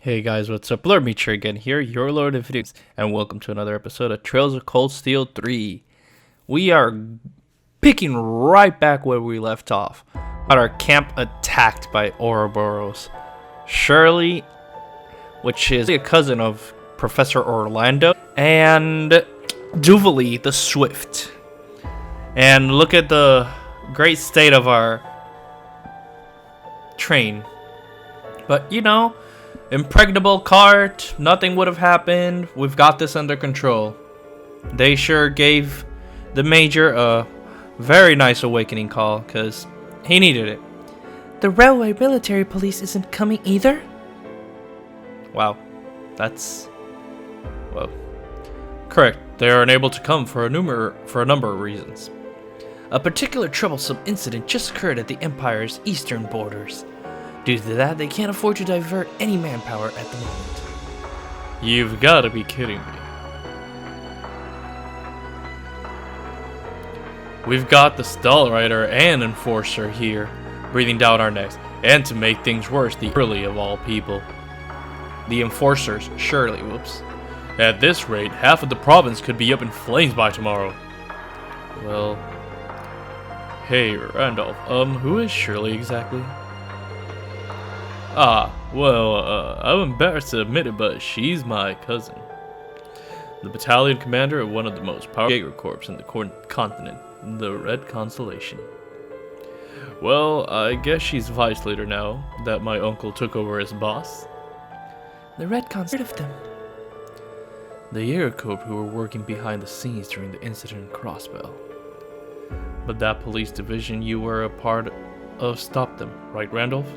Hey guys, what's up? Lord Michiru again here, your Lord of Videos, and welcome to another episode of Trails of Cold Steel 3. We are picking right back where we left off. Got our camp attacked by Ouroboros. Shirley, which is a cousin of Professor Orlando, and Duvally the Swift. And look at the great state of our train. But you know, impregnable cart, nothing would have happened. We've got this under control. They sure gave the Major a very nice awakening call, because he needed it. The railway military police isn't coming either? Wow, that's... well, correct. They are unable to come for a number of reasons. A particular troublesome incident just occurred at the Empire's eastern borders. Due to that, they can't afford to divert any manpower at the moment. You've got to be kidding me. We've got the stall rider and enforcer here, breathing down our necks, and to make things worse, the early of all people. The enforcers, surely, whoops. At this rate, half of the province could be up in flames by tomorrow. Well, hey, Randolph, who is Shirley exactly? I'm embarrassed to admit it, but she's my cousin. The battalion commander of one of the most powerful Jaeger Corps in the continent, the Red Constellation. Well, I guess she's vice leader now that my uncle took over as boss. The Red Constellation, heard of them? The Jaeger Corps who were working behind the scenes during the incident in Crossbell. But that police division you were a part of stopped them, right, Randolph?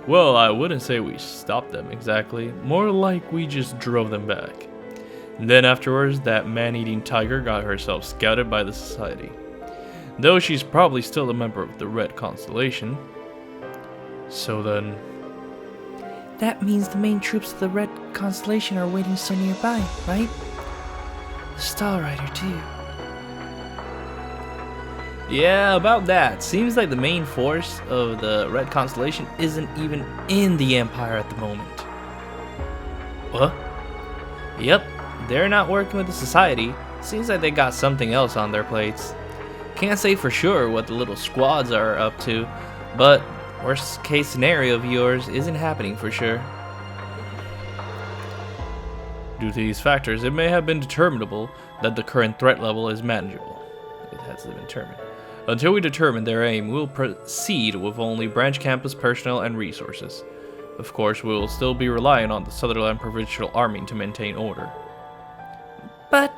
Well, I wouldn't say we stopped them exactly, more like we just drove them back. And then afterwards, that man-eating tiger got herself scouted by the society. Though she's probably still a member of the Red Constellation. So then... that means the main troops of the Red Constellation are waiting so nearby, right? The Stall Rider too. Yeah, about that. Seems like the main force of the Red Constellation isn't even in the Empire at the moment. What? Yep, they're not working with the Society. Seems like they got something else on their plates. Can't say for sure what the little squads are up to, but worst case scenario of yours isn't happening for sure. Due to these factors, it may have been determinable that the current threat level is manageable. It has been determined. Until we determine their aim, we'll proceed with only branch campus personnel and resources. Of course, we will still be relying on the Sutherland Provincial Army to maintain order. But...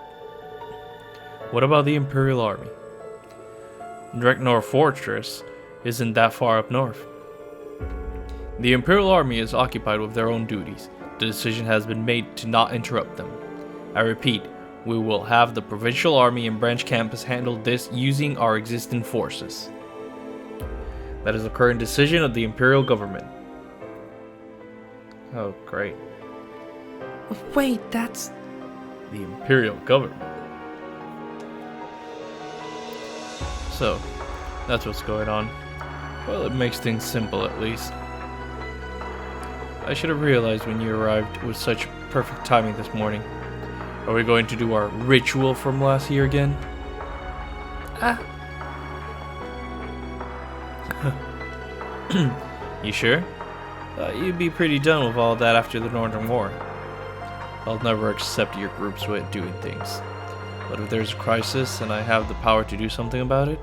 what about the Imperial Army? Dreknor Fortress isn't that far up north. The Imperial Army is occupied with their own duties. The decision has been made to not interrupt them. I repeat, we will have the Provincial Army and Branch Campus handle this using our existing forces. That is the current decision of the Imperial Government. Oh, great. wait, that's... the Imperial Government. So, that's what's going on. Well, it makes things simple at least. I should have realized when you arrived with such perfect timing this morning. Are we going to do our ritual from last year again? You sure? You'd be pretty done with all that after the Northern War. I'll never accept your group's way of doing things. But if there's a crisis and I have the power to do something about it,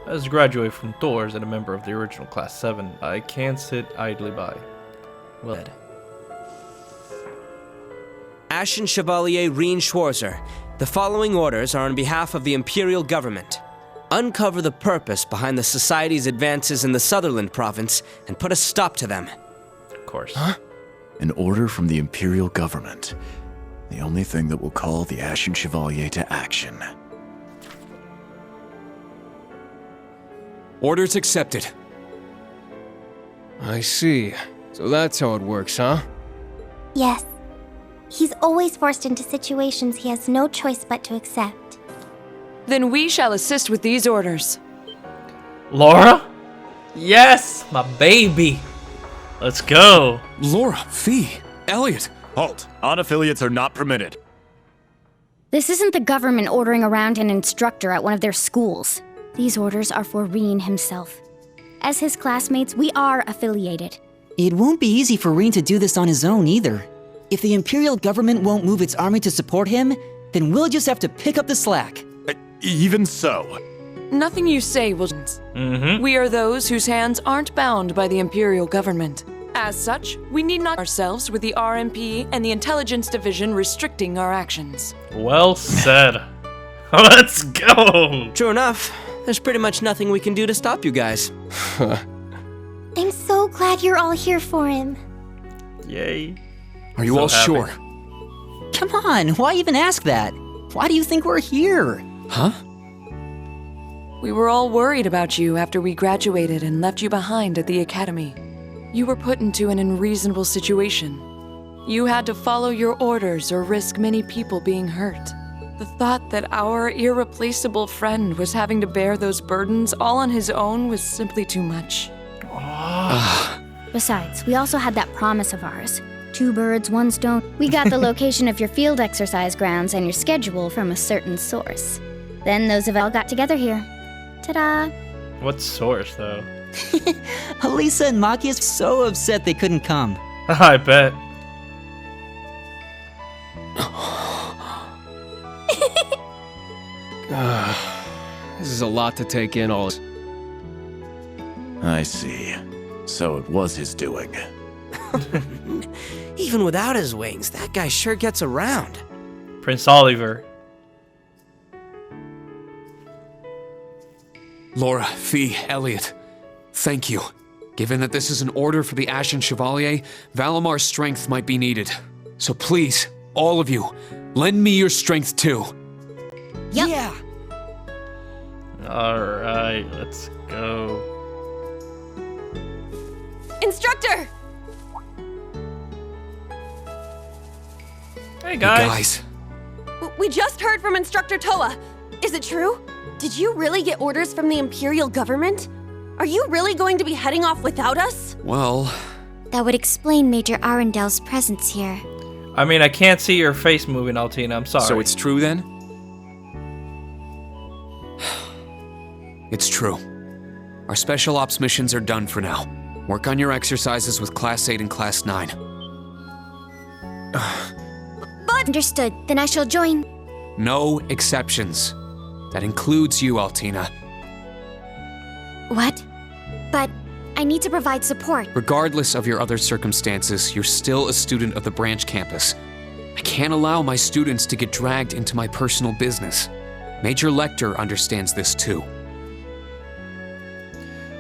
as a graduate from Thors and a member of the original Class VII, I can't sit idly by. Well said. Ashen Chevalier Rean Schwarzer, the following orders are on behalf of the Imperial Government. Uncover the purpose behind the Society's advances in the Sutherland Province and put a stop to them. Of course. Huh? An order from the Imperial Government. The only thing that will call the Ashen Chevalier to action. Orders accepted. I see. So that's how it works, huh? Yes. He's always forced into situations he has no choice but to accept. Then we shall assist with these orders. Laura? Yes, my baby. Let's go. Laura, Fee, Elliot. Halt! Unaffiliates are not permitted. This isn't the government ordering around an instructor at one of their schools. These orders are for Rean himself. As his classmates, we are affiliated. It won't be easy for Rean to do this on his own either. If the Imperial government won't move its army to support him, then we'll just have to pick up the slack. Even so. Nothing you say will. We are those whose hands aren't bound by the Imperial government. As such, we need not ourselves with the RMP and the Intelligence Division restricting our actions. Well said. Let's go. True enough. There's pretty much nothing we can do to stop you guys. I'm so glad you're all here for him. Yay. Are you So all happy. sure? Come on, why even ask that? Why do you think we're here? Huh? We were all worried about you after we graduated and left you behind at the academy. You were put into an unreasonable situation. You had to follow your orders or risk many people being hurt. The thought that our irreplaceable friend was having to bear those burdens all on his own was simply too much. Besides, we also had that promise of ours. 2 birds, 1 stone. We got the location of your field exercise grounds and your schedule from a certain source. Then those of all got together here. Ta-da! What source, though? Elisa and Maki is so upset they couldn't come. I bet. This is a lot to take in all. I see. So it was his doing. Even without his wings, that guy sure gets around. Prince Oliver. Laura, Fee, Elliot, thank you. Given that this is an order for the Ashen Chevalier, Valamar's strength might be needed. So please, all of you, lend me your strength too. Yep. Yeah. Alright, let's go. Instructor! Hey, You guys. We just heard from Instructor Toa. Is it true? Did you really get orders from the Imperial government? Are you really going to be heading off without us? Well, That would explain Major Arendel's presence here. I mean, I can't see your face moving, Altina. I'm sorry. so it's true then? It's true. Our special ops missions are done for now. Work on your exercises with Class 8 and Class 9. Understood. Then I shall join. No exceptions. That includes you, Altina. What? But I need to provide support. Regardless of your other circumstances, you're still a student of the branch campus. I can't allow my students to get dragged into my personal business. Major Lecter understands this too.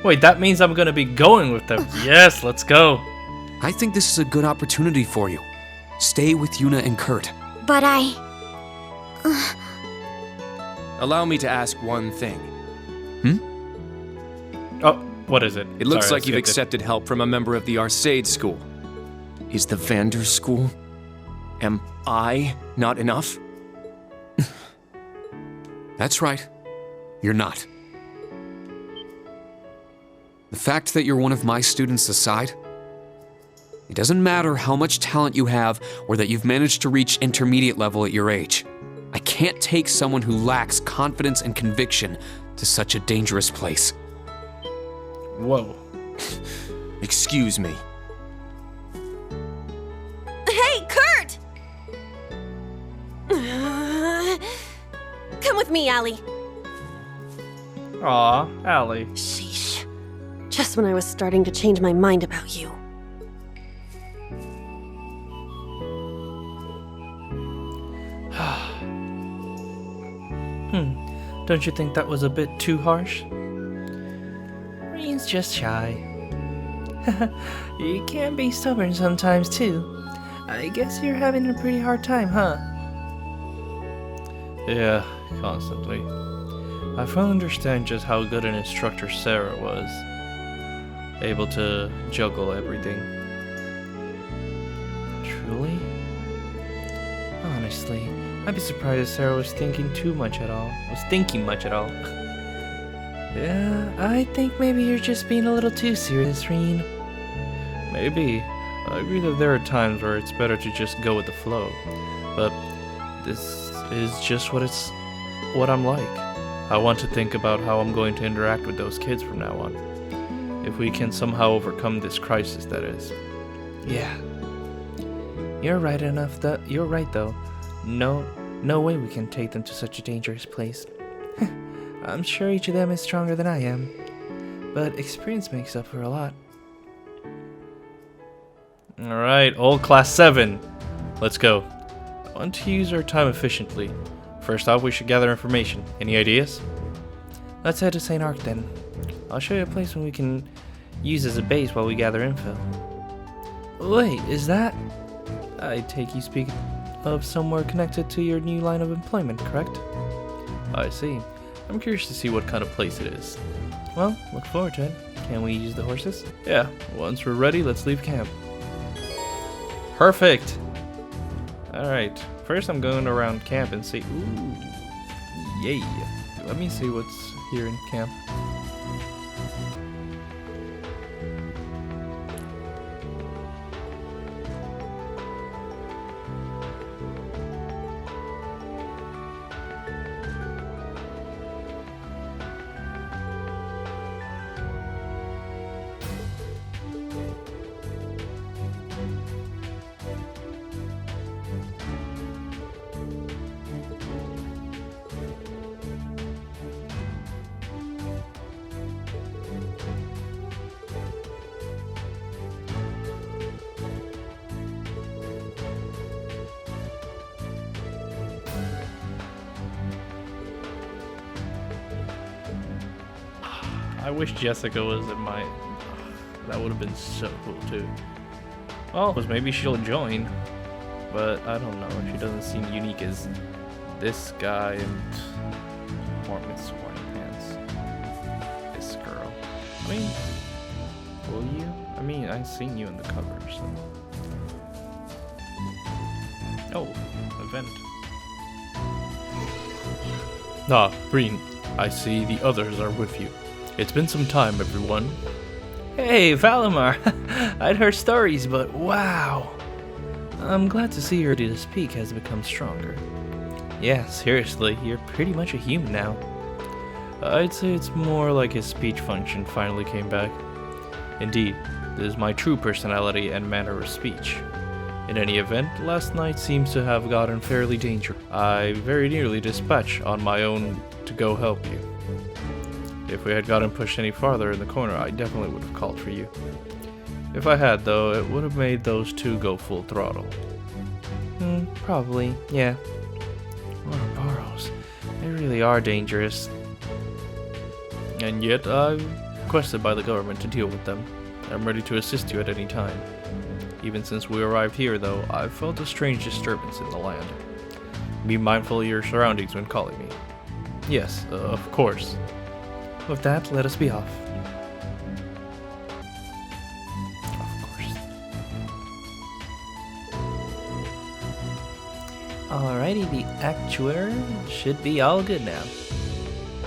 Wait, that means I'm gonna be going with them. Yes, let's go. I think this is a good opportunity for you. Stay with Yuna and Kurt. But I... Allow me to ask one thing. Oh, what is it? It looks Sorry, I like you've skipped it. accepted help from a member of the Arcade School. Is the Vander School? Am I not enough? That's right. You're not. The fact that you're one of my students aside, it doesn't matter how much talent you have or that you've managed to reach intermediate level at your age. I can't take someone who lacks confidence and conviction to such a dangerous place. Whoa. Excuse me. Hey, Kurt! Come with me, Allie. Aw, Allie. Sheesh. Just when I was starting to change my mind about you. Don't you think that was a bit too harsh? Rean's just shy. You can be stubborn sometimes too. I guess you're having a pretty hard time, huh? Yeah, constantly. I finally understand just how good an instructor Sarah was. Able to juggle everything. Truly? Honestly, I'd be surprised if Sarah was thinking much at all. Yeah, I think maybe you're just being a little too serious, Rean. Maybe. I agree that there are times where it's better to just go with the flow. But this is just what I'm like. I want to think about how I'm going to interact with those kids from now on. If we can somehow overcome this crisis, that is. Yeah. You're right though. No way we can take them to such a dangerous place. I'm sure each of them is stronger than I am. But experience makes up for a lot. Alright, all Class VII. Let's go. I want to use our time efficiently. First off, we should gather information. Any ideas? Let's head to St. Arc then. I'll show you a place we can use as a base while we gather info. Wait, is that... I take you speak of somewhere connected to your new line of employment, correct? I see. I'm curious to see what kind of place it is. Well, look forward to it. Can we use the horses? Yeah, once we're ready, let's leave camp. Perfect! Alright, first I'm going around camp and see... Ooh, yay! Let me see what's here in camp. I wish Jessica was in my... That would have been so cool too. Well, maybe she'll join, but I don't know. She doesn't seem unique as this guy and Mormons wearing pants. This girl. I mean, will you? I mean, I've seen you in the cover, so... Oh, event. Ah, Rean, I see the others are with you. It's been some time, everyone. Hey, Valimar. I'd heard stories, but wow. I'm glad to see your ability to speak has become stronger. Yeah, seriously, you're pretty much a human now. I'd say it's more like his speech function finally came back. Indeed, this is my true personality and manner of speech. In any event, last night seems to have gotten fairly dangerous. I very nearly dispatched on my own to go help you. If we had gotten pushed any farther in the corner, I definitely would have called for you. If I had, though, it would have made those two go full throttle. Probably, yeah. Ouroboros, they really are dangerous. And yet, I'm requested by the government to deal with them. I'm ready to assist you at any time. Even since we arrived here, though, I've felt a strange disturbance in the land. Be mindful of your surroundings when calling me. Yes, of course. With that, let us be off. Of course. Alrighty, the actuator should be all good now.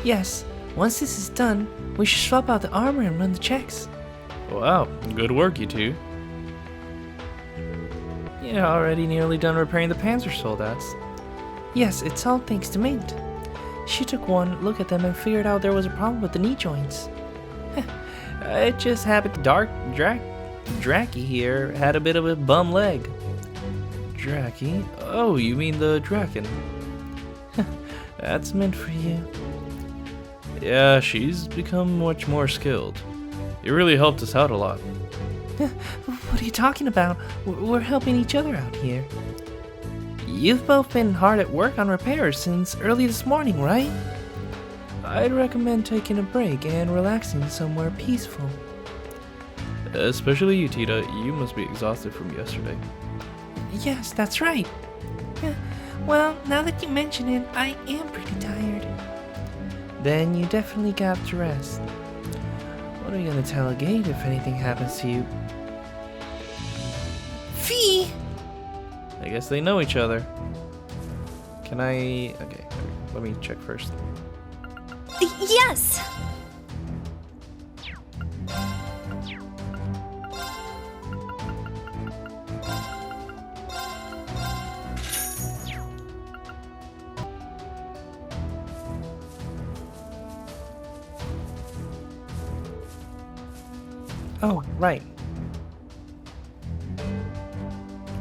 Yes, once this is done, we should swap out the armor and run the checks. Wow, good work, you two. You're already nearly done repairing the Panzer soldiers. Yes, it's all thanks to Mint. She took one look at them and figured out there was a problem with the knee joints. It just happened Dracky here had a bit of a bum leg. Dracky? Oh, you mean the Draken. That's meant for you. Yeah, she's become much more skilled. It really helped us out a lot. What are you talking about? We're helping each other out here. You've both been hard at work on repairs since early this morning, right? I'd recommend taking a break and relaxing somewhere peaceful. Especially you, Tita. You must be exhausted from yesterday. Yes, that's right. Well, now that you mention it, I am pretty tired. Then you definitely got to rest. What are you gonna tell a gate if anything happens to you? Fee! I guess they know each other. Can I... Okay, let me check first. Yes! Oh, right.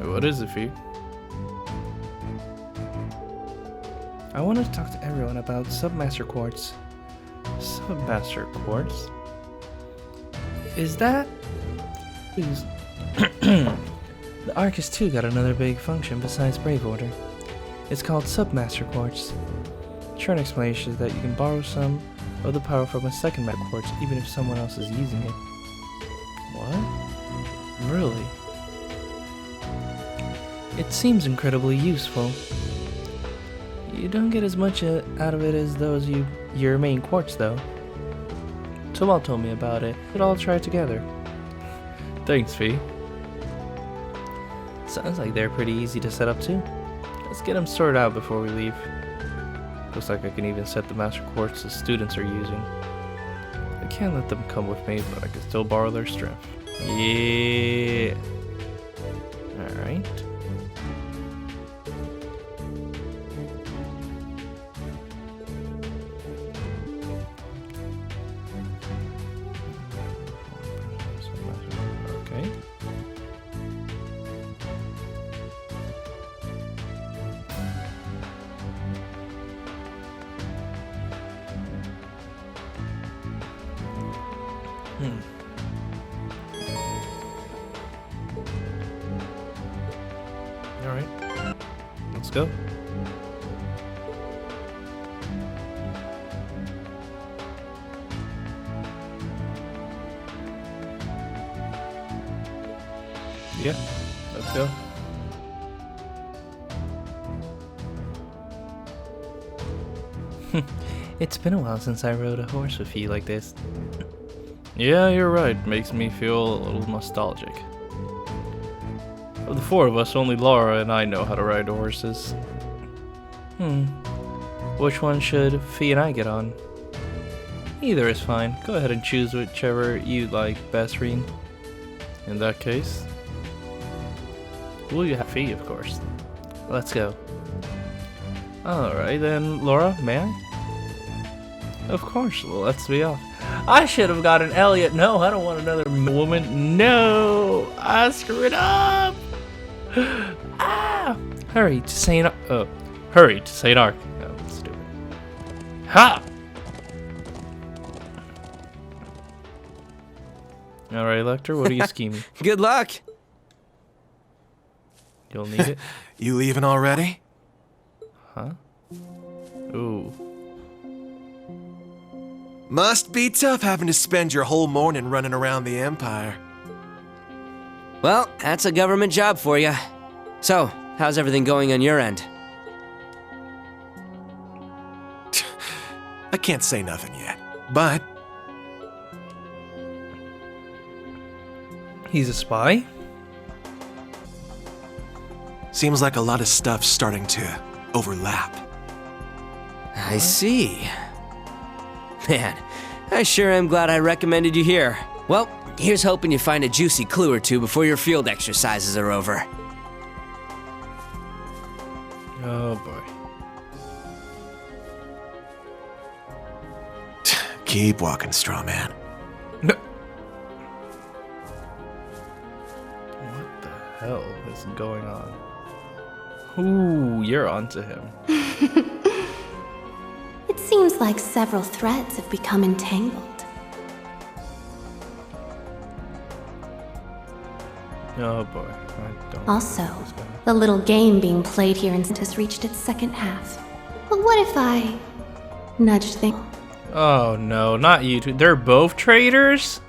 What is it, Fee? I wanted to talk to everyone about Submaster Quartz. Submaster Quartz? Is that... Please. The Arcus 2 got another big function besides Brave Order. It's called Submaster Quartz. Short explanation is that you can borrow some of the power from a second Master Quartz even if someone else is using it. What? Really? It seems incredibly useful. You don't get as much out of it as those your main quartz though. Tawal told me about it. We'd all try it together. Thanks, Fee. Sounds like they're pretty easy to set up too. Let's get them sorted out before we leave. Looks like I can even set the Master Quartz the students are using. I can't let them come with me, but I can still borrow their strength. Yeah. Alright. Okay. Alright. Let's go. Yeah, let's go. It's been a while since I rode a horse with you like this. Yeah, you're right. Makes me feel a little nostalgic. Of the four of us, only Laura and I know how to ride horses. Which one should Fee and I get on? Either is fine. Go ahead and choose whichever you like best, Rean. In that case, Well, you have Fee, of course. Let's go. alright then, Laura, may I? Of course, let's be off. I should have gotten Elliot. No, I don't want another woman. No, I screwed up. Ah! Hurry to St. Hurry to St. Ark. Oh, stupid. Ha! Alright, Lecter, what are you scheming? Good luck. You'll need it. You leaving already? Huh? Ooh. Must be tough having to spend your whole morning running around the Empire. Well, that's a government job for you. So, how's everything going on your end? I can't say nothing yet, but He's a spy? seems like a lot of stuff's starting to overlap. I see. Man, I sure am glad I recommended you here. Well, here's hoping you find a juicy clue or two before your field exercises are over. Oh boy. Keep walking, straw man. What the hell is going on? Ooh, you're onto him. It seems like several threads have become entangled. Oh boy. I don't Also, know this guy. the little game being played here has reached its second half. But what if I nudged things? Oh no, not you two. They're both traitors?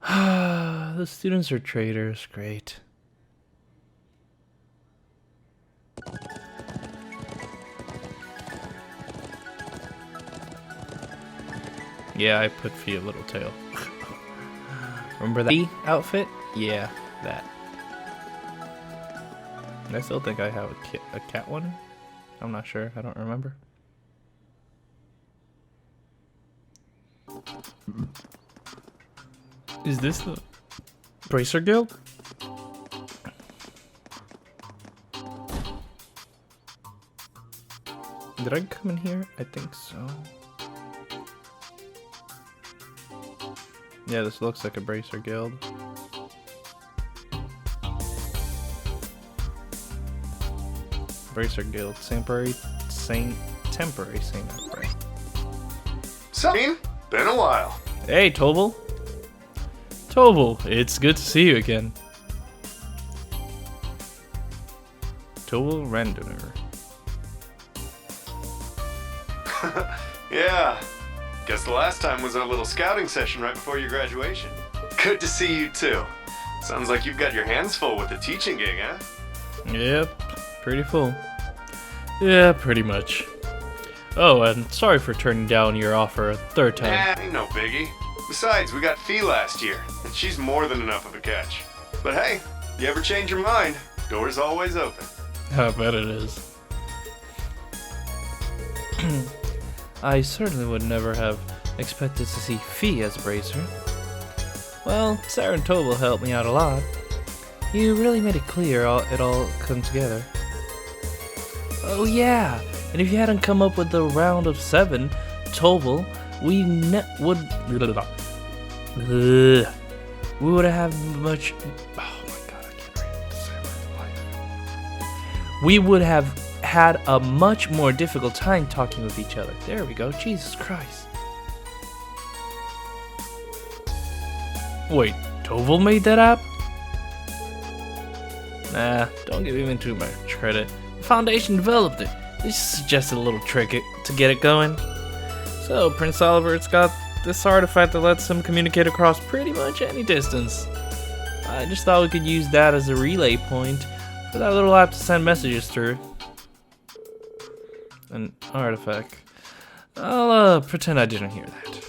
The students are traitors. Great. Yeah, I put Fee a little tail. Remember that outfit? Yeah, that. I still think I have a cat one. I'm not sure. I don't remember. Is this the Bracer Guild? Did I come in here? I think so. Yeah, this looks like a bracer guild. Bracer guild, temporary saint emperor. Sabine, been a while. Hey, Tobel. Tobel, it's good to see you again. Tobel Randoner. Yeah. Guess the last time was our little scouting session right before your graduation. Good to see you too. Sounds like you've got your hands full with the teaching gig, huh? Yep, pretty full. Yeah, pretty much. Oh, and sorry for turning down your offer a third time. Ain't no biggie. Besides, we got Fee last year, and she's more than enough of a catch. But hey, you ever change your mind, door's always open. I bet it is. I certainly would never have expected to see Fee as a bracer. Well, Sarah and Tobel helped me out a lot. You really made it clear it all come together. Oh yeah, and if you hadn't come up with the round of 7, Tobel, we would have much. Oh my god, I can't read. Sarah's life. We would have had a much more difficult time talking with each other. There we go. Jesus Christ. Wait, Tobel made that app? Nah, don't give him too much credit. The Foundation developed it. They just suggested a little trick to get it going. So, Prince Oliver's got this artifact that lets him communicate across pretty much any distance. I just thought we could use that as a relay point for that little app to send messages through. An artifact. I'll pretend I didn't hear that.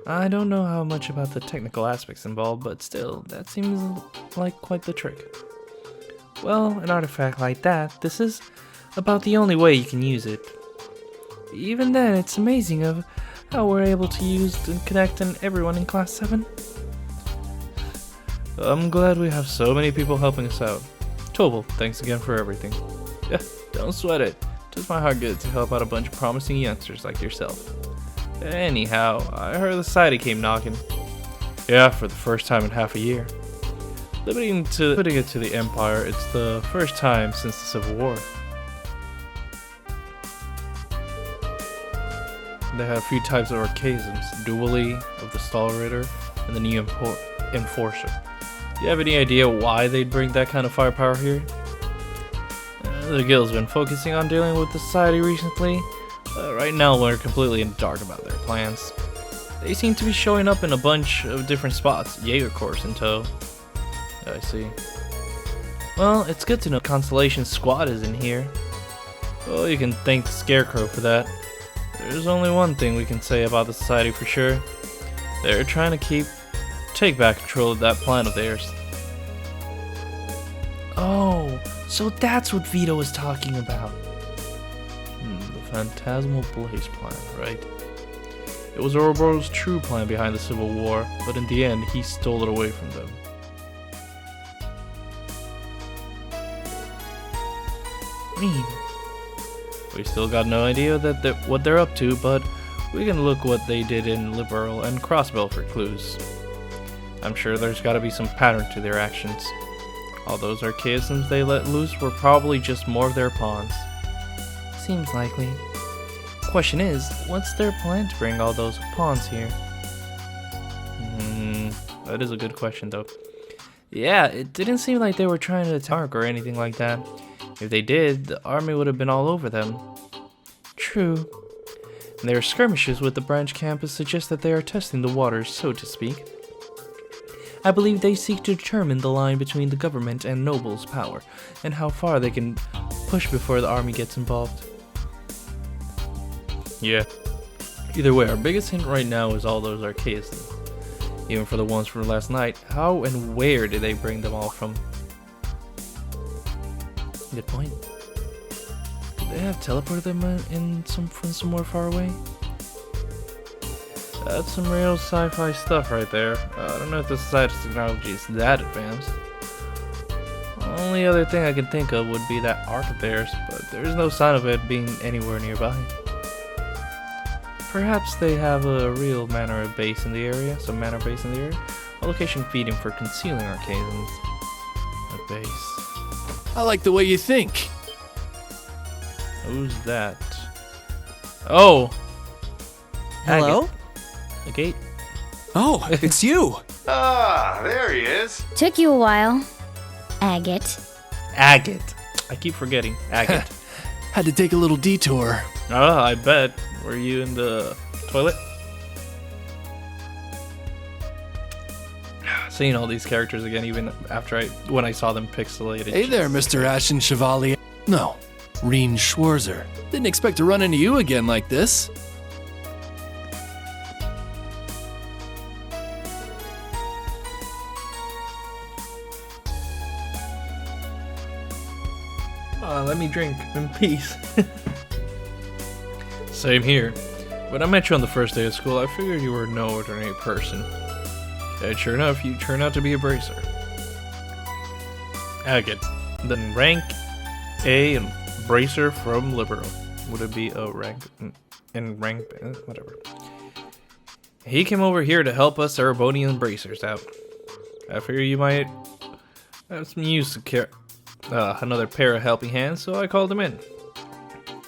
I don't know how much about the technical aspects involved, but still, that seems like quite the trick. Well, an artifact like that, this is about the only way you can use it. Even then, it's amazing of how we're able to use and connect everyone in Class 7. I'm glad we have so many people helping us out. Tobel, thanks again for everything. Yeah, don't sweat it. Does my heart good to help out a bunch of promising youngsters like yourself. Anyhow, I heard the society came knocking. Yeah, for the first time in half a year. Putting it to the Empire, it's the first time since the Civil War. They have a few types of archaisms, Dually of the Stall Ritter and the New Enforcer. Do you have any idea why they'd bring that kind of firepower here? The guild's been focusing on dealing with the society recently, but right now we're completely in the dark about their plans. They seem to be showing up in a bunch of different spots, Jaeger Corps in tow. I see. Well, it's good to know Constellation's squad is in here. Oh, you can thank the Scarecrow for that. There's only one thing we can say about the society for sure. They're trying to take back control of that plan of theirs. Oh, so that's what Vito was talking about. The Phantasmal Blaze plan, right? It was Ouroboros' true plan behind the Civil War, but in the end, he stole it away from them. We still got no idea what they're up to, but we can look what they did in Liberal and Crossbell for clues. I'm sure there's gotta be some pattern to their actions. All those archaisms they let loose were probably just more of their pawns. Seems likely. Question is, what's their plan to bring all those pawns here? That is a good question though. Yeah, it didn't seem like they were trying to attack or anything like that. If they did, the army would have been all over them. True. And their skirmishes with the branch campus suggest that they are testing the waters, so to speak. I believe they seek to determine the line between the government and nobles' power, and how far they can push before the army gets involved. Yeah. Either way, our biggest hint right now is all those archaisms. Even for the ones from last night, how and where did they bring them all from? Good point. Could they have teleported them from somewhere far away? That's some real sci-fi stuff right there. I don't know if the society's technology is that advanced. Only other thing I can think of would be that arc of theirs, but there's no sign of it being anywhere nearby. Perhaps they have a real manor base in the area, a location feeding for concealing our occasions. A base. I like the way you think. Who's that? Oh! Hello? The gate. Oh, it's you! Ah, there he is. Took you a while. Agate. Agate. I keep forgetting. Agate. Had to take a little detour. Oh, I bet. Were you in the toilet? Seeing all these characters again, even after when I saw them pixelated. Hey there, Mr. Ashen Chevalier. No, Rean Schwarzer. Didn't expect to run into you again like this. Let me drink in peace. Same here. When I met you on the first day of school, I figured you were no ordinary person. And sure enough, you turned out to be a bracer. Agate. Then rank A and bracer from liberal. Would it be a rank in rank whatever. He came over here to help us Erebonian bracers out. I figured you might have some use to another pair of helping hands, so I called him in.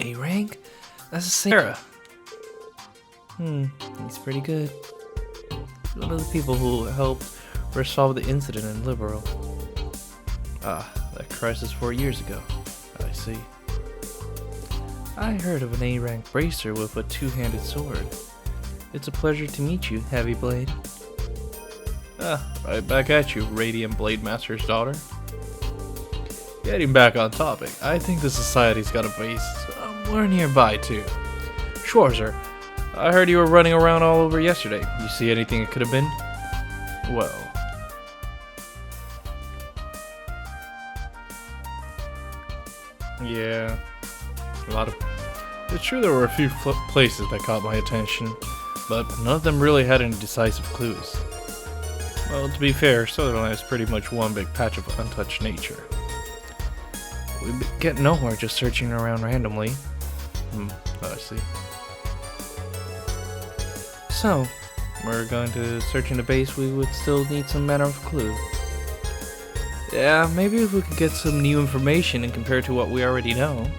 A rank? That's a Sarah. He's pretty good. One of the people who helped resolve the incident in Liberal. That crisis 4 years ago. I see. I heard of an A-rank bracer with a two-handed sword. It's a pleasure to meet you, Heavy Blade. Right back at you, Radiant Blade Master's daughter. Getting back on topic, I think the society's got a base somewhere nearby too. Schwarzer, I heard you were running around all over yesterday. You see anything it could have been? Well. Yeah. It's true there were a few places that caught my attention, but none of them really had any decisive clues. Well, to be fair, Sutherland is pretty much one big patch of untouched nature. We get nowhere just searching around randomly. I see. So, we're going to search in the base. We would still need some manner of clue. Yeah, maybe if we could get some new information and compare to what we already know.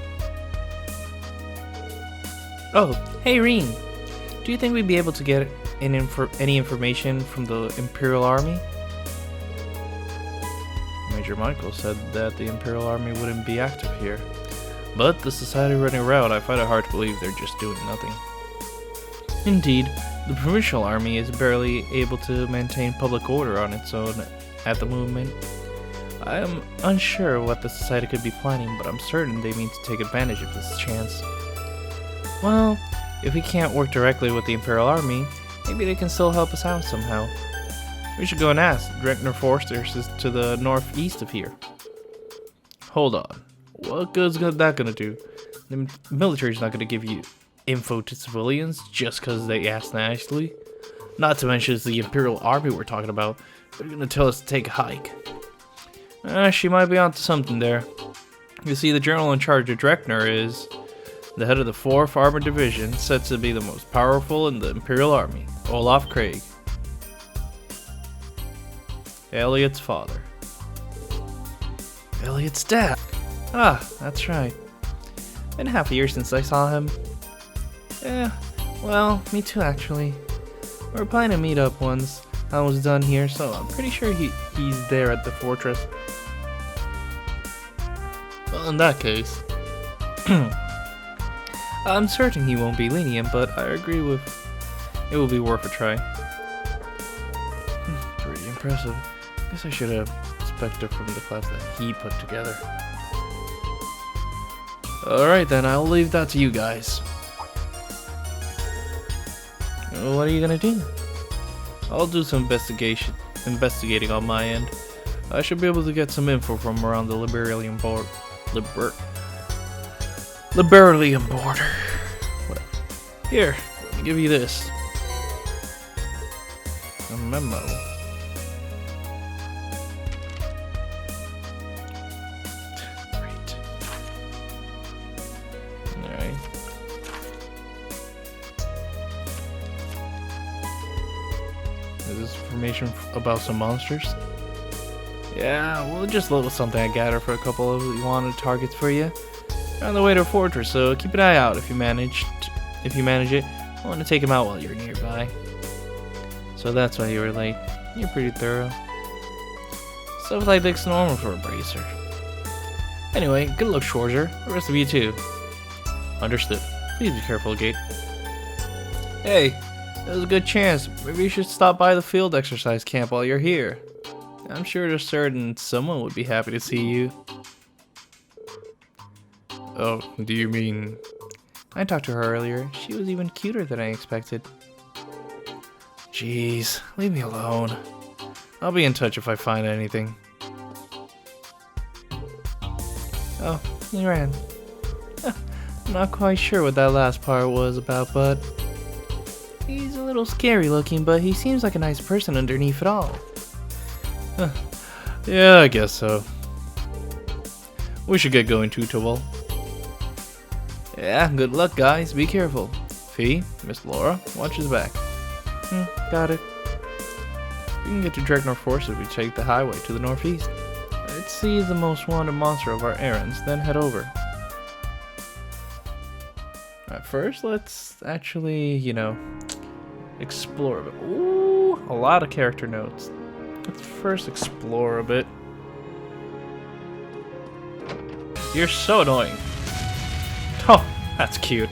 Oh, hey Rean. Do you think we'd be able to get any information from the Imperial Army? Major Michael said that the Imperial Army wouldn't be active here. But the society running around, I find it hard to believe they're just doing nothing. Indeed, the Provincial Army is barely able to maintain public order on its own at the moment. I am unsure what the society could be planning, but I'm certain they mean to take advantage of this chance. Well, if we can't work directly with the Imperial Army, maybe they can still help us out somehow. We should go and ask. Director Forsters is to the northeast of here. Hold on. What good's that gonna do? The military's not gonna give you info to civilians just because they asked nicely. Not to mention it's the Imperial Army we're talking about. They're gonna tell us to take a hike. She might be onto something there. You see, the general in charge of Dreckner is the head of the 4th Armored Division, said to be the most powerful in the Imperial Army, Olaf Craig. Elliot's father. Elliot's dad. That's right. Been half a year since I saw him. Yeah, well, me too actually. We were planning to meet up once I was done here, so I'm pretty sure he's there at the fortress. Well, in that case, I'm certain he won't be lenient, but I agree with it will be worth a try. Pretty impressive. Guess I should have expected from the class that he put together. Alright then, I'll leave that to you guys. What are you gonna do? I'll do some investigating on my end. I should be able to get some info from around the Liberalian border. Here, let me give you this. A memo. Great. Alright. this information about some monsters? Yeah, well, just a little something I gathered for a couple of wanted targets for you. They're on the way to a fortress, so keep an eye out if you manage it. I want to take them out while you're nearby. So that's why you were late. You're pretty thorough. Stuff like that's normal for a bracer. Anyway, good luck, Schwarzer. The rest of you too. Understood. Please be careful, Gate. Hey, there's a good chance. Maybe you should stop by the field exercise camp while you're here. I'm sure there's certain someone would be happy to see you. Oh, do you mean... I talked to her earlier. She was even cuter than I expected. Jeez, leave me alone. I'll be in touch if I find anything. Oh, he ran. I'm not quite sure what that last part was about, but... He's a little scary looking, but he seems like a nice person underneath it all. Yeah, I guess so. We should get going too, Towel. Yeah, good luck, guys. Be careful. Fee, Miss Laura, watch his back. Got it. We can get to Dregnor Forest if we take the highway to the northeast. Let's see the most wanted monster of our errands, then head over. Alright, first let's actually, explore a bit. Ooh, a lot of character notes. Let's first explore a bit. You're so annoying. Oh, that's cute.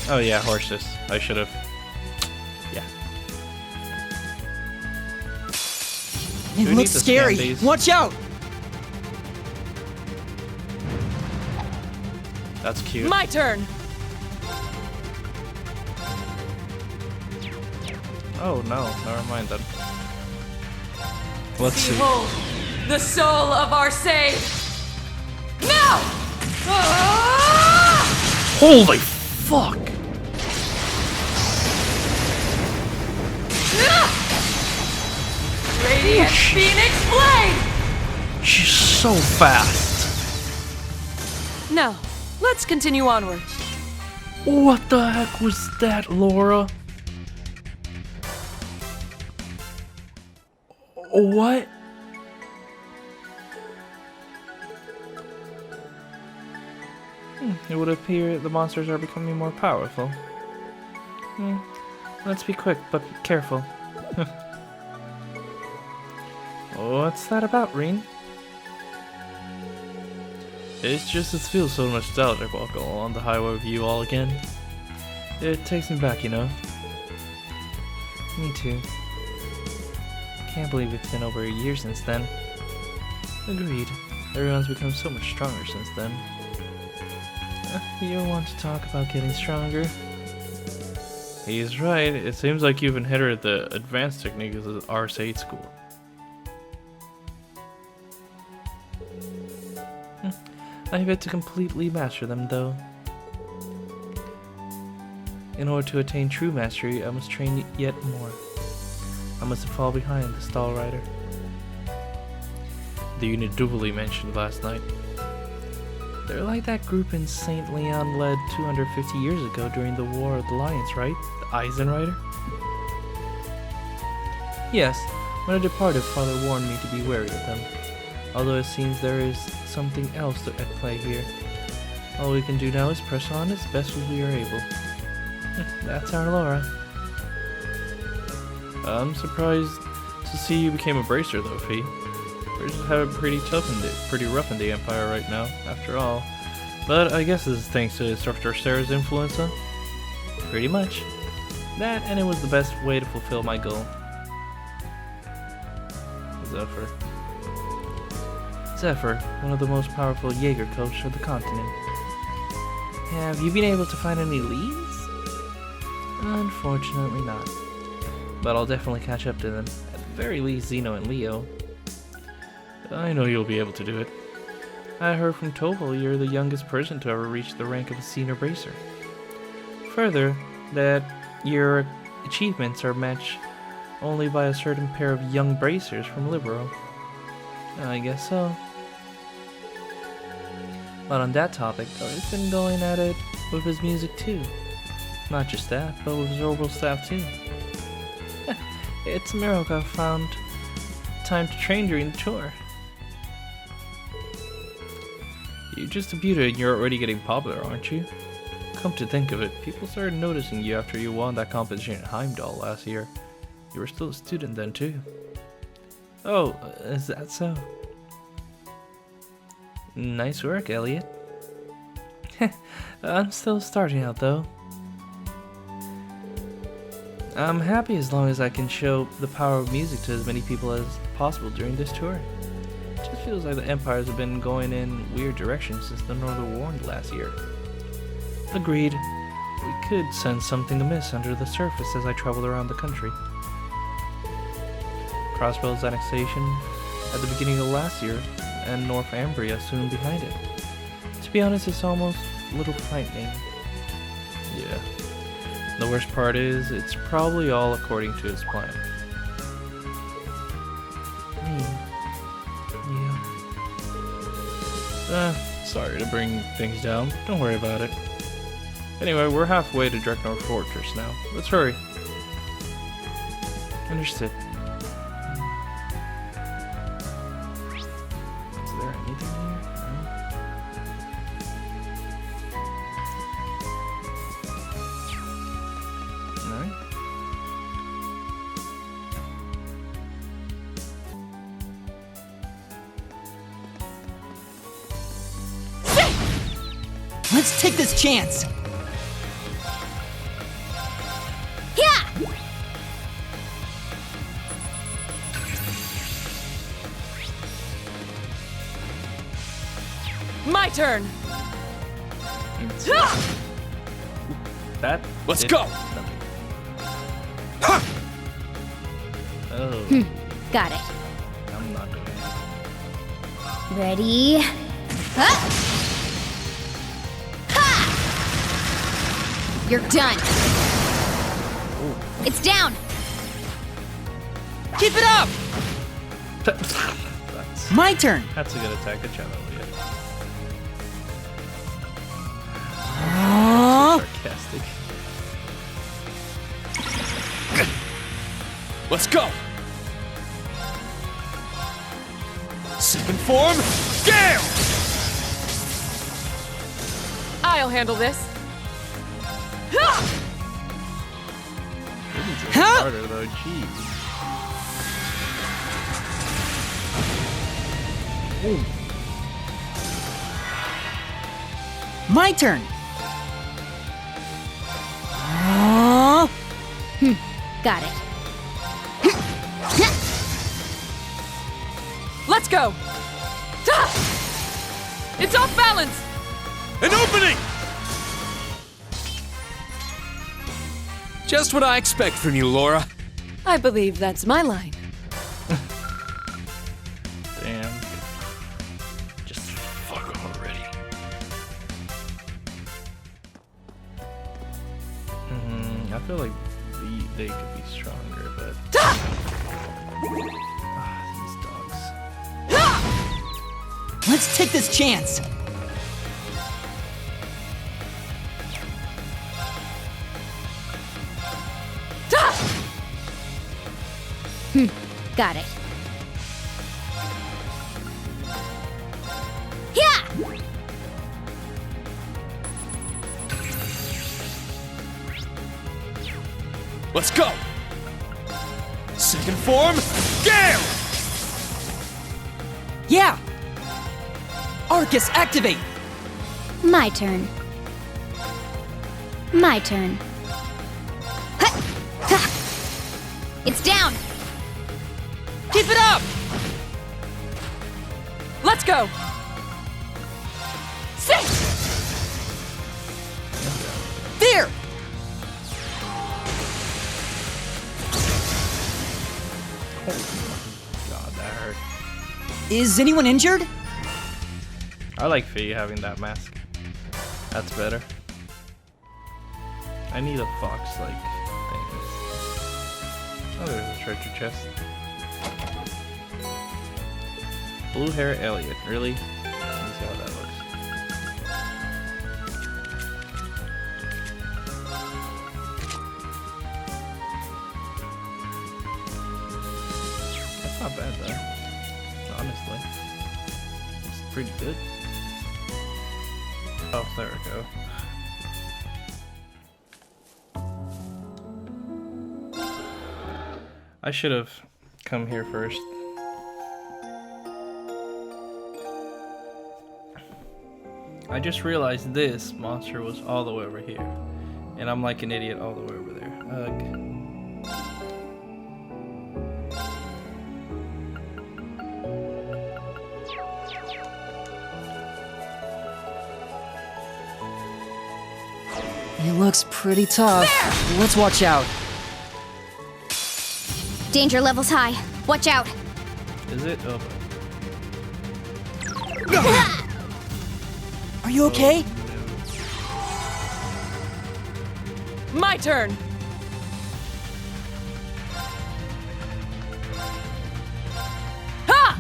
Oh yeah, horses. I should have. Yeah. It looks scary. Watch out! That's cute. My turn. Oh no, never mind then. Let's see. Behold, the soul of our sage. Now! Holy fuck! Radiant Phoenix Blade! She's so fast. Now, let's continue onward. What the heck was that, Laura? What? It would appear the monsters are becoming more powerful. Let's be quick, but be careful. What's that about, Rean? It's just it feels so nostalgic walking along the highway with you all again. It takes me back, Me too. Can't believe it's been over a year since then. Agreed. Everyone's become so much stronger since then. You want to talk about getting stronger? He's right. It seems like you've inherited the advanced techniques of the RS8 school. I've yet to completely master them, though. In order to attain true mastery, I must train yet more. I must fall behind the stall rider. The unit Duvalie mentioned last night. They're like that group in St. Leon led 250 years ago during the War of the Lions, right? The Eisenrider? Yes, when I departed, Father warned me to be wary of them. Although it seems there is something else at play here. All we can do now is press on as best as we are able. That's our Laura. I'm surprised to see you became a bracer though, Fee. Bracers have it pretty rough in the Empire right now, after all. But I guess this is thanks to Instructor Sarah's influence, huh? Pretty much. That, and it was the best way to fulfill my goal. Zephyr, one of the most powerful Jaeger coach of the continent. Have you been able to find any leads? Unfortunately not. But I'll definitely catch up to them. At the very least, Zeno and Leo. I know you'll be able to do it. I heard from Toval you're the youngest person to ever reach the rank of a senior bracer. Further, that your achievements are matched only by a certain pair of young bracers from Libero. I guess so. But on that topic, I've been going at it with his music too. Not just that, but with his orbital staff too. It's a miracle I found time to train during the tour. You just debuted and you're already getting popular, aren't you? Come to think of it, people started noticing you after you won that competition in Heimdall last year. You were still a student then too. Oh, is that so? Nice work, Elliot. I'm still starting out though. I'm happy as long as I can show the power of music to as many people as possible during this tour. It just feels like the empires have been going in weird directions since the Northern War last year. Agreed. We could sense something amiss under the surface as I traveled around the country. Crossbell's annexation at the beginning of last year, and Northumbria soon behind it. To be honest, it's almost a little frightening. Yeah. The worst part is, it's probably all according to his plan. Yeah. Sorry to bring things down. Don't worry about it. Anyway, we're halfway to Dreknor Fortress now. Let's hurry. Understood. Is there anything here? No? Alright. Let's take this chance! My turn! That? Let's go! Oh. Got it. I'm not doing it. Ready? Ha! You're done. It's down. Keep it up! My turn. That's a good attack. Good job, Elliot. Sarcastic. Let's go! Second form, Gale! I'll handle this. Harder though, jeez. My turn. Got it. Let's go! It's off balance! An opening! Just what I expect from you, Laura. I believe that's my line. Damn. Just fuck already. I feel like they could be stronger, but... these dogs. Let's take this chance. Got it. Yeah! Let's go! Second form, Gale! Yeah! Arcus, activate! My turn. My turn. It's down! Keep it up! Let's go! There! God, that hurt. Is anyone injured? I like Faye having that mask. That's better. I need a fox-like thing. Oh, there's a treasure chest. Blue hair Elliot, really? Let me see how that looks. Not bad though. Honestly. It's pretty good. Oh, there we go. I should have come here first. I just realized this monster was all the way over here. And I'm like an idiot all the way over there. Ugh. He looks pretty tough. Let's watch out. Danger level's high. Watch out. Is it? Oh. Are you okay? My turn. Ha!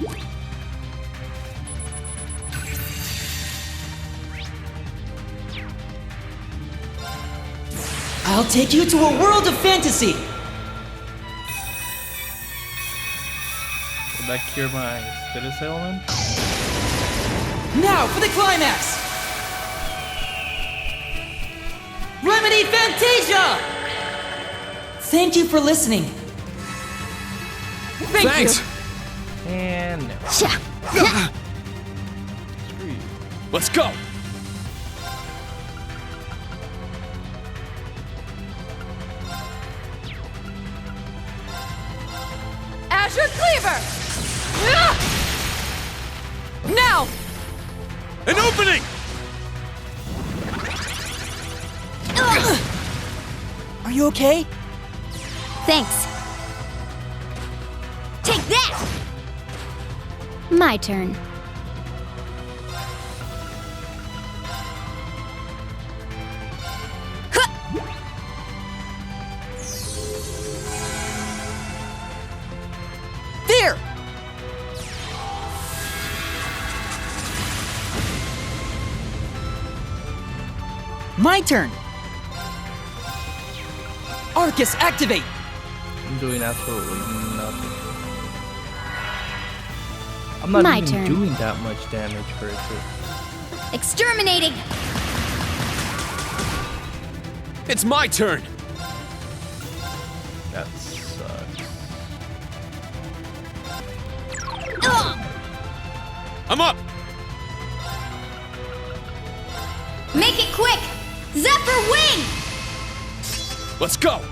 I'll take you to a world of fantasy. Did that cure my status ailment? Now for the climax. Remedy Fantasia! Thank you for listening. Thanks! And no. Sha. Screw you. Let's go! Azure Cleaver! Now! An opening! Are you okay? Thanks. Take that! My turn. There! My turn. Arcus, activate! I'm doing absolutely nothing. I'm not My even turn. doing that much damage for it to... Exterminating! It's my turn! That sucks. I'm up! Make it quick! Zephyr Wing! Let's go!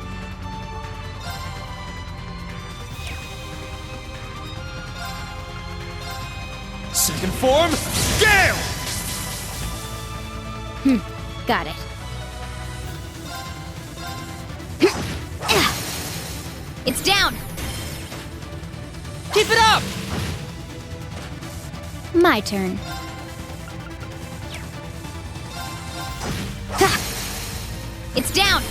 Second form, Gale! Got it. It's down! Keep it up! My turn. Ha! It's down!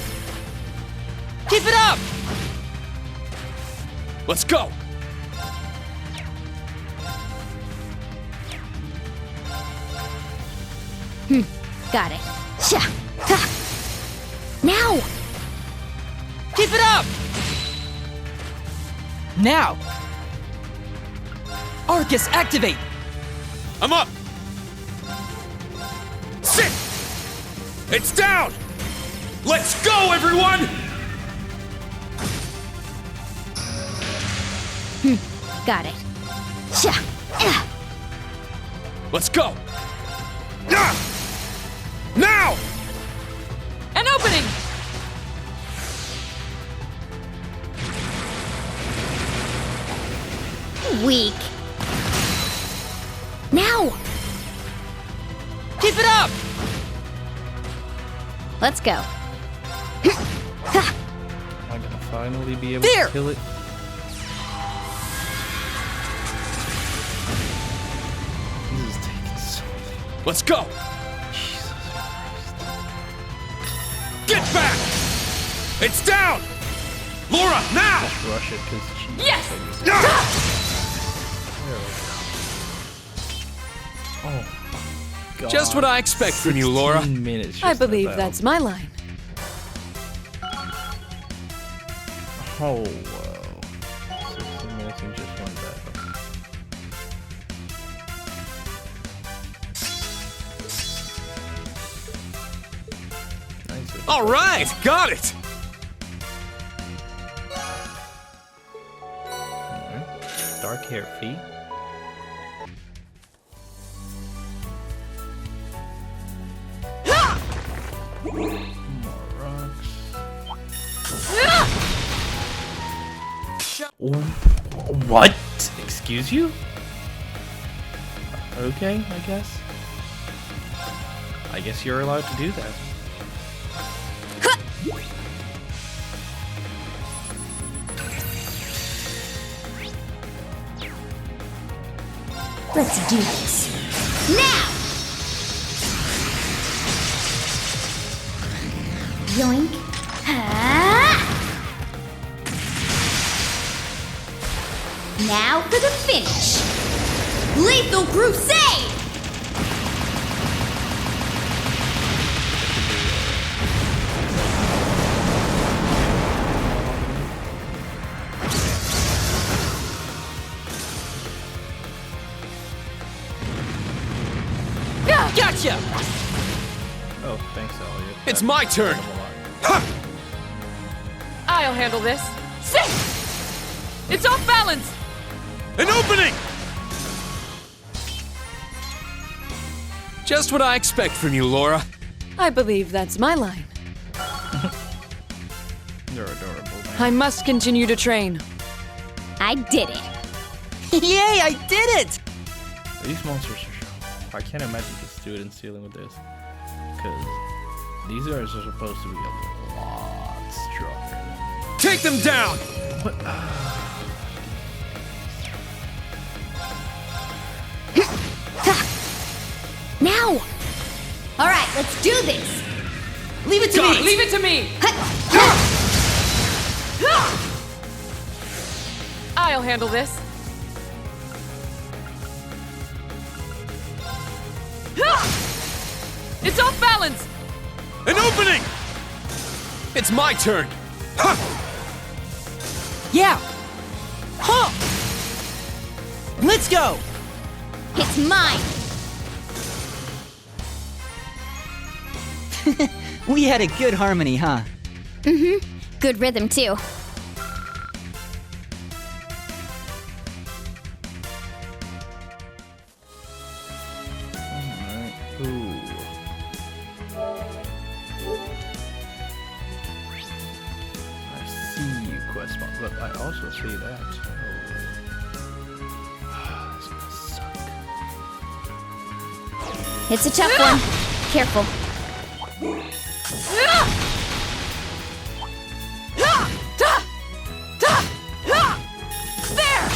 Keep it up! Let's go! Got it. Sha! Ha! Now! Keep it up! Now! Arcus, activate! I'm up! Sit! It's down! Let's go, everyone! Got it. Sha! Let's go! Now! An opening! Weak. Now! Keep it up! Let's go. Am I gonna finally be able There! to kill it? This is taking so long. Let's go! Jesus Christ. Get back! It's down! Laura, now! Just rush it, because she... Yes! There we go. Oh, God. Just what I expect from you, Laura. 16 minutes just I in a believe battle. that's my line. Oh, wow. 16 minutes in just one battle. All right, got it. Dark hair feet. More rocks. What? Excuse you? Okay, I guess. I guess you're allowed to do that. Let's do this. Now! Yoink. Ha! Now for the finish. Lethal Crusade! Gotcha! Oh, thanks, Elliot. It's my turn. I'll handle this. Sing! It's off balance! An opening! Just what I expect from you, Laura. I believe that's my line. You're adorable, man. I must continue to train. I did it. Yay, I did it! These monsters are sharp. I can't imagine the students dealing with this. Because these guys are supposed to be a lot stronger. Take them down! What? Now! Alright, let's do this! Leave it to me! Leave it to me! I'll handle this. It's off balance! An opening! It's my turn! Yeah! Huh! Let's go! It's mine! We had a good harmony, huh? Mm-hmm. Good rhythm, too. Alright. Ooh. I see you, quest mark, but I also see that. Oh. This is gonna suck. It's a tough one. Careful. There!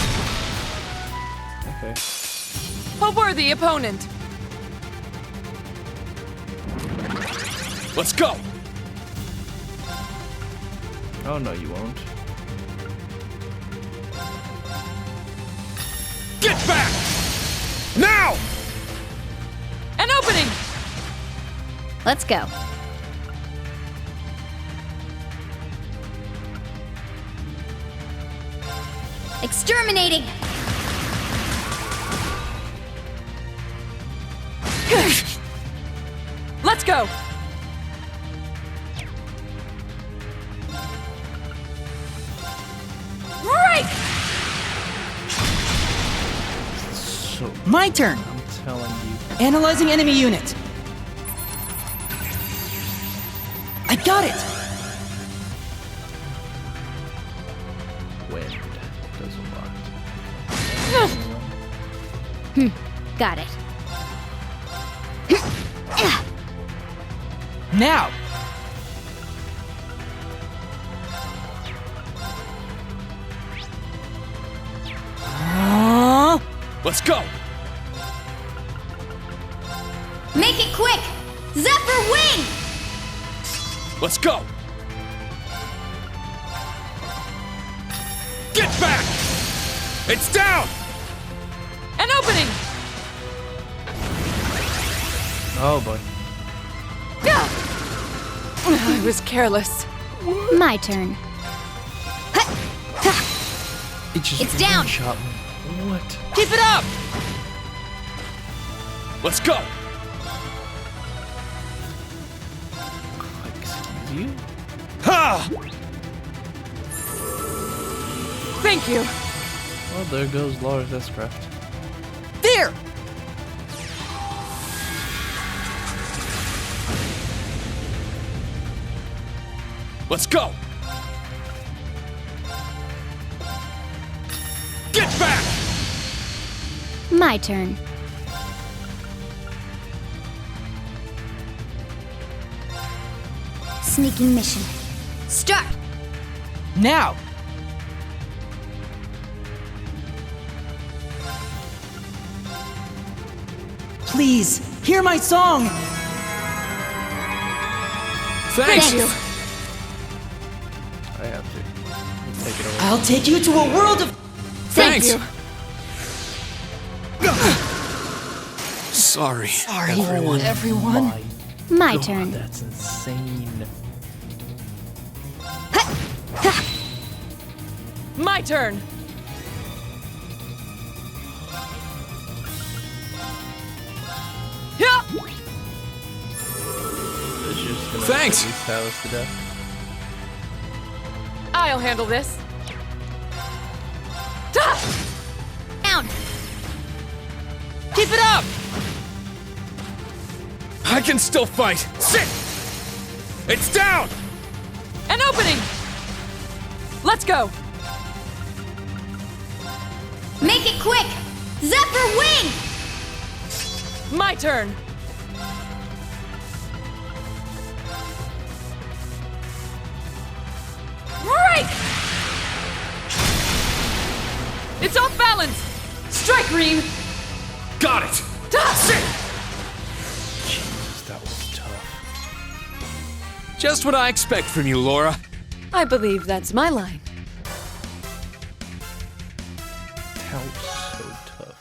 Okay. A worthy opponent. Let's go! Oh no, you won't. Get back! Now! An opening! Let's go. Exterminating! Let's go! Right! So My turn! I'm telling you. Analyzing enemy unit. I got it! Wind does a lot. Got it. Now! Let's go! Make it quick! Zephyr Wing! Let's go! Get back! It's down! An opening! Oh boy. I was careless. My turn. It just It's down. shot me. What? Keep it up! Let's go! Excuse was you? Ha! Thank you. Well, there goes Laura's S-Craft. There! Let's go! Get back! My turn. Sneaking mission. Start! Now! Please, hear my song! Thanks! Thank you. I have to. Take it away. I'll take you to a world of... Thanks! Thank Sorry. Sorry, Oh everyone. My God, turn. That's insane. you. My turn. Yeah. It's just gonna Thanks. release Alice to death. I'll handle this. Down! Keep it up! I can still fight! Sit! It's down! An opening! Let's go! Make it quick! Zephyr wing! My turn! Break! It's off balance! Strike, Rean! Got it! Sit! Jesus, that was tough. Just what I expect from you, Laura. I believe that's my line. That was so tough.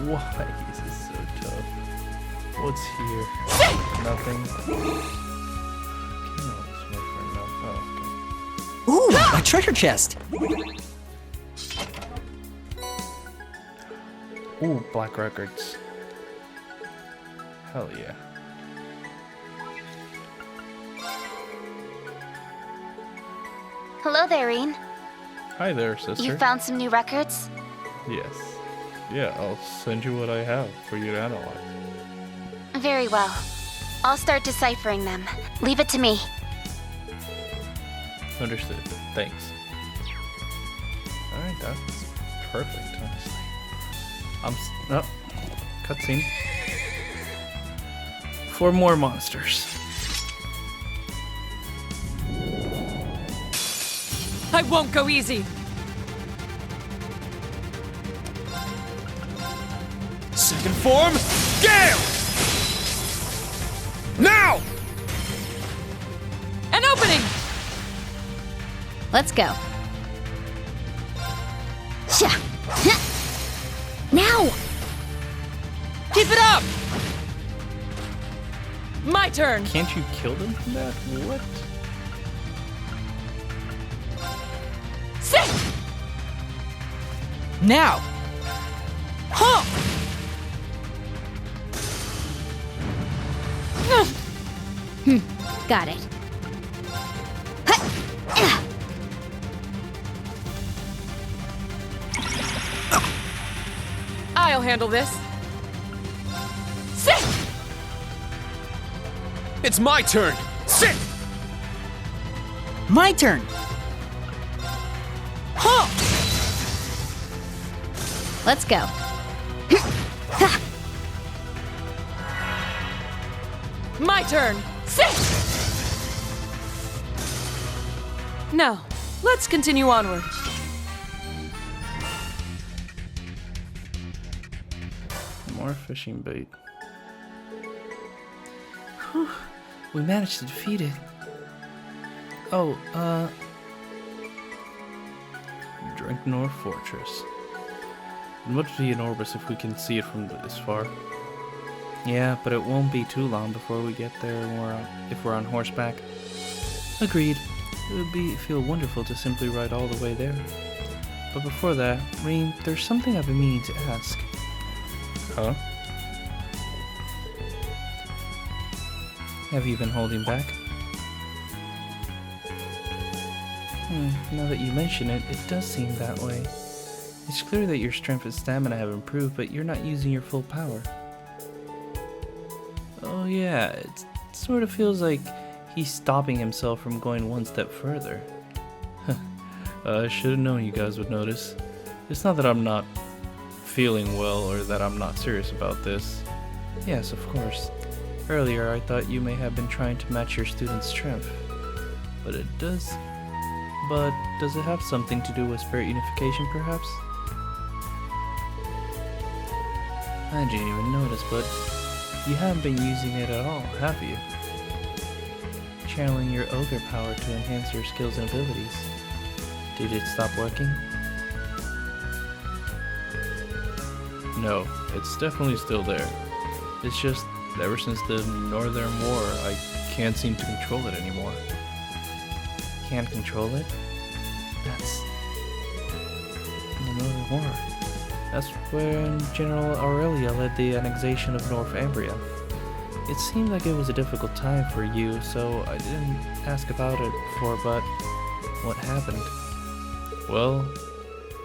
Why is this so tough? What's here? Nothing. Ooh, a treasure chest! Ooh, black records. Hell yeah. Hello there, Rean. Hi there, sister. You found some new records? Yes. Yeah, I'll send you what I have for you to analyze. Very well. I'll start deciphering them. Leave it to me. Understood. Thanks. Alright, that's perfect, honestly. Oh, cutscene. 4 more monsters. I won't go easy. Second form, Gale! Now! An opening! Let's go. Sha! Now! Keep it up! My turn! Can't you kill them from that? What? Sit! Now! Huh! Got it. I'll handle this. Sit! It's my turn! Sit! My turn! Huh! Let's go. My turn. Sit! Now, let's continue onward. More fishing bait. Whew. We managed to defeat it. Oh, Drinknor Fortress. It must be enormous if we can see it from this far. Yeah, but it won't be too long before we get there if we're on horseback. Agreed. It would feel wonderful to simply ride all the way there. But before that, Rean, there's something I've been meaning to ask. Huh? Have you been holding back? Now that you mention it, it does seem that way. It's clear that your strength and stamina have improved, but you're not using your full power. Oh yeah, it sort of feels like he's stopping himself from going one step further. I should have known you guys would notice. It's not that I'm not feeling well or that I'm not serious about this. Yes, of course. Earlier I thought you may have been trying to match your student's strength. But does it have something to do with spirit unification, perhaps? I didn't even notice, but you haven't been using it at all, have you? Channeling your ogre power to enhance your skills and abilities. Did it stop working? No, it's definitely still there. It's just, ever since the Northern War, I can't seem to control it anymore. Can't control it? That's the Northern War. That's when General Aurelia led the annexation of Northumbria. It seemed like it was a difficult time for you, so I didn't ask about it before, but what happened? Well,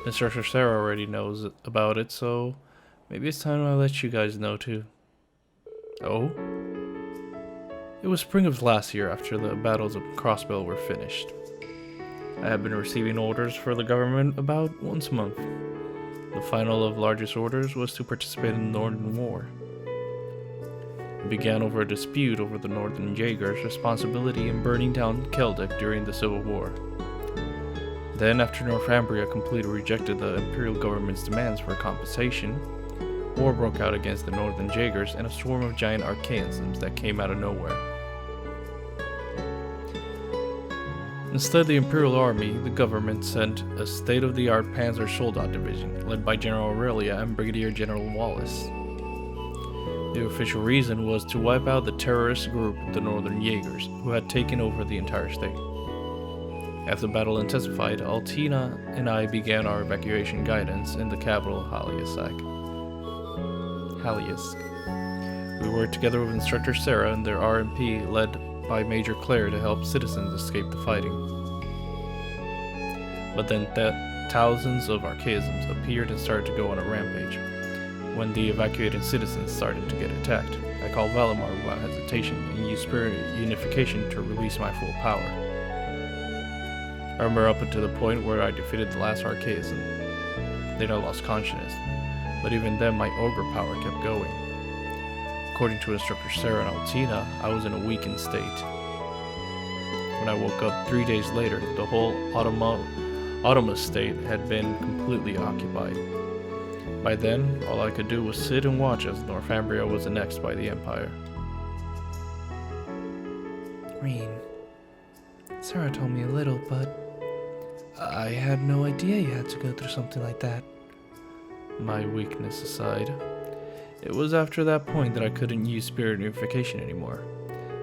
Instructor Sarah already knows about it, so maybe it's time I let you guys know too. Oh? It was spring of last year after the battles of Crossbell were finished. I have been receiving orders for the government about once a month. The final of largest orders was to participate in the Northern War. It began over a dispute over the Northern Jaegers' responsibility in burning down Keldek during the Civil War. Then, after Northumbria completely rejected the Imperial government's demands for compensation, war broke out against the Northern Jaegers and a swarm of giant archaisms that came out of nowhere. Instead of the Imperial Army, the government sent a state-of-the-art Panzer Soldat division led by General Aurelia and Brigadier General Wallace. The official reason was to wipe out the terrorist group, the Northern Jaegers, who had taken over the entire state. As the battle intensified, Altina and I began our evacuation guidance in the capital, Haliask. We worked together with Instructor Sarah and their RMP led by Major Claire to help citizens escape the fighting. But then thousands of archaisms appeared and started to go on a rampage. When the evacuated citizens started to get attacked, I called Valimar without hesitation and used spirit unification to release my full power. I remember up until the point where I defeated the last archaism. Then I lost consciousness, but even then my ogre power kept going. According to Instructor Sarah and Altina, I was in a weakened state. When I woke up 3 days later, the whole Automa state had been completely occupied. By then, all I could do was sit and watch as Northumbria was annexed by the Empire. Rean, Sarah told me a little, but I had no idea you had to go through something like that. My weakness aside, it was after that point that I couldn't use spirit unification anymore.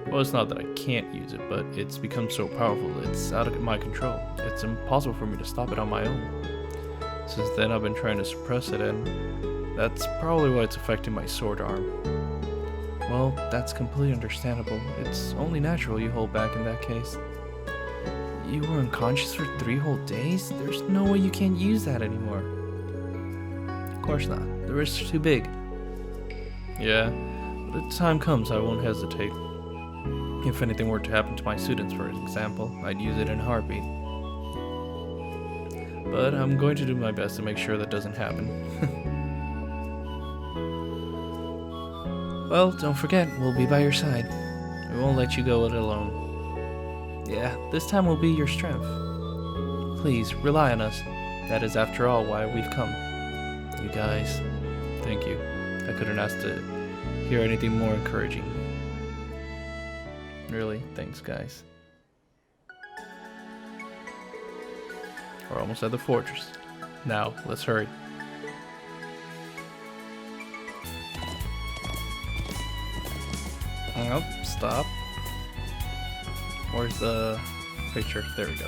Well, it's not that I can't use it, but it's become so powerful it's out of my control. It's impossible for me to stop it on my own. Since then, I've been trying to suppress it, and that's probably why it's affecting my sword arm. Well, that's completely understandable. It's only natural you hold back in that case. You were unconscious for 3 whole days? There's no way you can't use that anymore. Of course not. The risk's too big. Yeah, but if the time comes, I won't hesitate. If anything were to happen to my students, for example, I'd use it in a heartbeat. But I'm going to do my best to make sure that doesn't happen. Well, don't forget, we'll be by your side. We won't let you go it alone. Yeah, this time will be your strength. Please, rely on us. That is, after all, why we've come. You guys, thank you. I couldn't ask to hear anything more encouraging. Really, thanks guys. We're almost at the fortress. Now, let's hurry. Nope, stop. Where's the picture? There we go.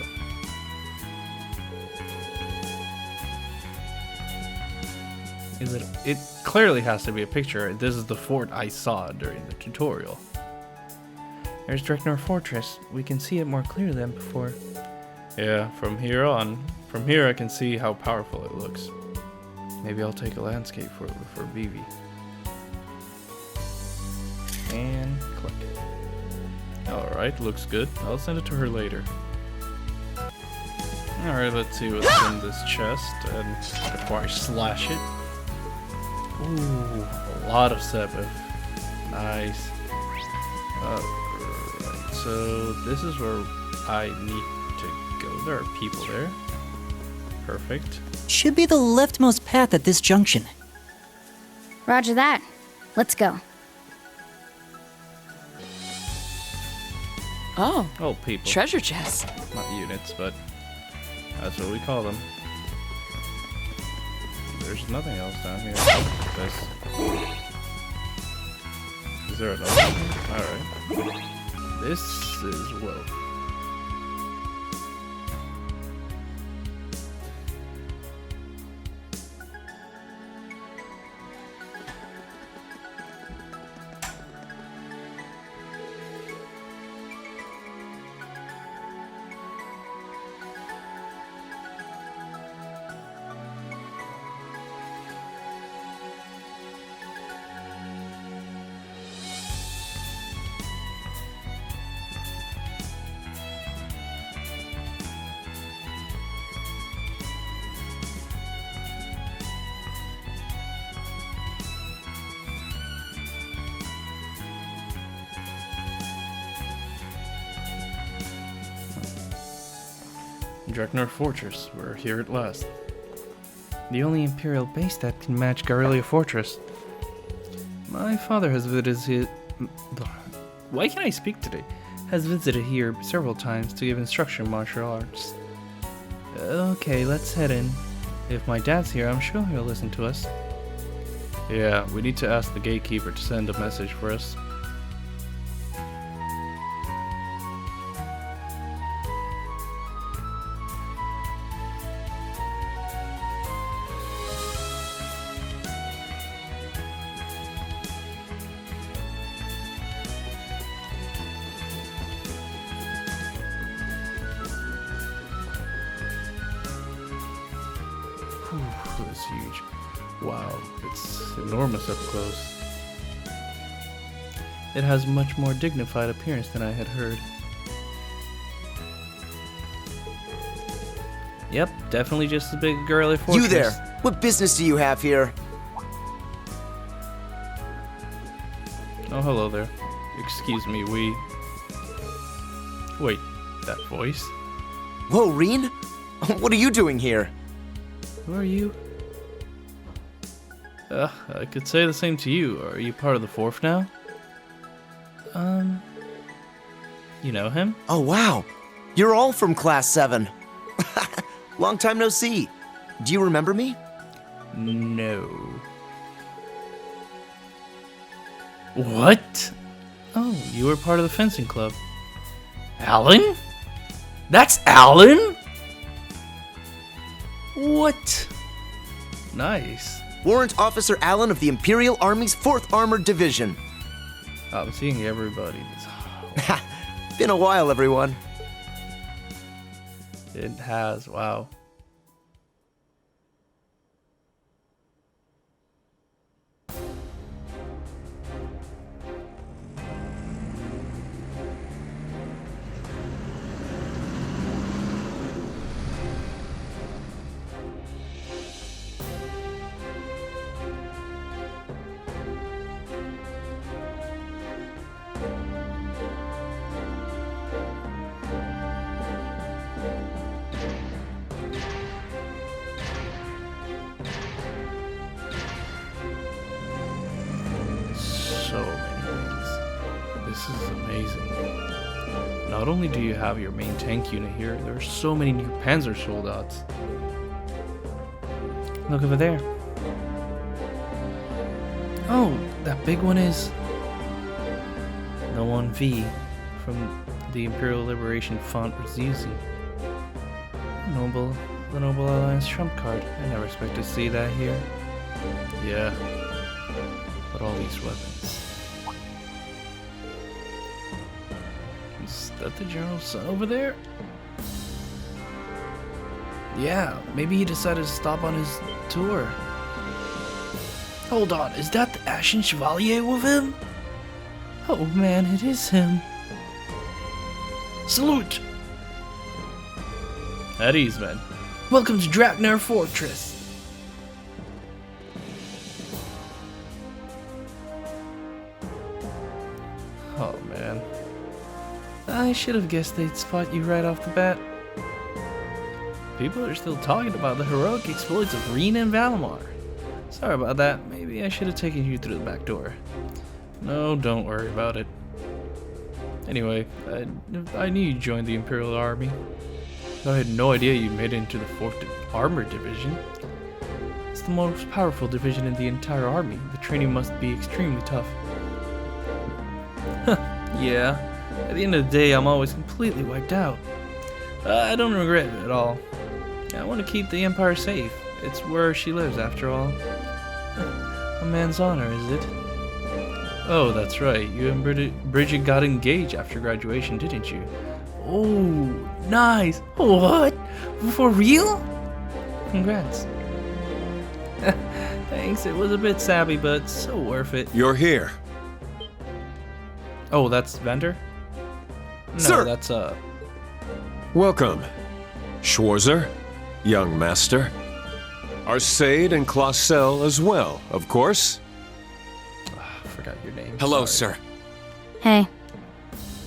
It clearly has to be a picture. This is the fort I saw during the tutorial. There's Dreknor Fortress. We can see it more clearly than before. Yeah, from here I can see how powerful it looks. Maybe I'll take a landscape photo for Vivi. And click. Alright, looks good. I'll send it to her later. Alright, let's see what's in this chest and before I slash it. Ooh, a lot of Sebeth. Nice. Alright, so this is where I need to go. There are people there. Perfect. Should be the leftmost path at this junction. Roger that. Let's go. Oh. Oh, people. Treasure chests. Not units, but that's what we call them. There's nothing else down here. This. Is there another one? Alright. This is Welp. Dreknor Fortress, we're here at last. The only Imperial base that can match Garrelia Fortress. My father has visited Why can't I speak today? Has visited here several times to give instruction in martial arts. Okay, let's head in. If my dad's here, I'm sure he'll listen to us. Yeah, we need to ask the gatekeeper to send a message for us. It's huge. Wow, it's enormous up close. It has much more dignified appearance than I had heard. Yep, definitely just as big as Garrelia Fortress. You there! What business do you have here? Oh, hello there. Excuse me, we... Wait, that voice? Whoa, Rean? What are you doing here? Who are you? I could say the same to you. Are you part of the 4th now? You know him? Oh, wow. You're all from Class VII. Long time no see. Do you remember me? No. What? Oh, you were part of the fencing club. Alan? That's Alan? What? Nice. Warrant Officer Allen of the Imperial Army's 4th Armored Division. I'm seeing everybody. Been a while, everyone. It has, wow. This is amazing. Not only do you have your main tank unit here, there are so many new Panzer Soldats. Look over there. Oh, that big one is the 1V from the Imperial Liberation Font was using. The Noble Alliance trump card. I never expect to see that here. Yeah, but all these weapons. that the general's son over there? Yeah, maybe he decided to stop on his tour. Hold on, is that the Ashen Chevalier with him? Oh man, it is him. Salute! At ease, man. Welcome to Draknar Fortress. Oh man. I should have guessed they'd spot you right off the bat. People are still talking about the heroic exploits of Rean and Valimar. Sorry about that. Maybe I should have taken you through the back door. No, don't worry about it. Anyway, I knew you joined the Imperial Army. I had no idea you made it into the 4th Armored Division. It's the most powerful division in the entire army. The training must be extremely tough. Yeah, at the end of the day, I'm always completely wiped out. I don't regret it at all. I want to keep the Empire safe. It's where she lives, after all. A man's honor, is it? Oh, that's right. You and Bridget got engaged after graduation, didn't you? Oh, nice. What? For real? Congrats. Thanks, it was a bit savvy, but so worth it. You're here. Oh, that's Vander? No, Sir! That's, Welcome. Schwarzer, young master. Arcade and Clausel as well, of course. I forgot your name. Hello, Sorry. sir. Hey.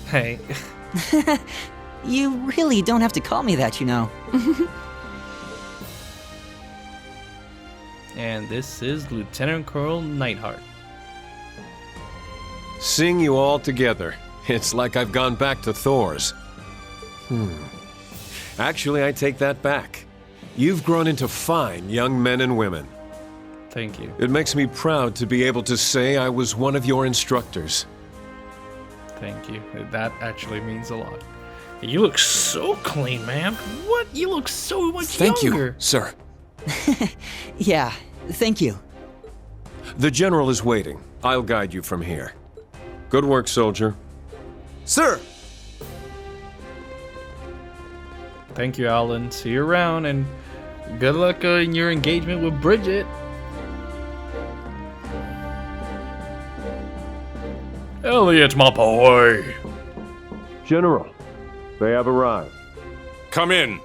Hey. You really don't have to call me that, you know. And this is Lieutenant Colonel Neidhart. Seeing you all together, it's like I've gone back to Thors. Actually, I take that back. You've grown into fine young men and women. Thank you. It makes me proud to be able to say I was one of your instructors. Thank you. That actually means a lot. You look so clean, man. What? You look so much Thank younger. you, sir. Yeah, thank you. The general is waiting. I'll guide you from here. Good work, soldier. Sir! Thank you, Alan. See you around, and good luck in your engagement with Bridget. Elliot, my boy. General, they have arrived. Come in.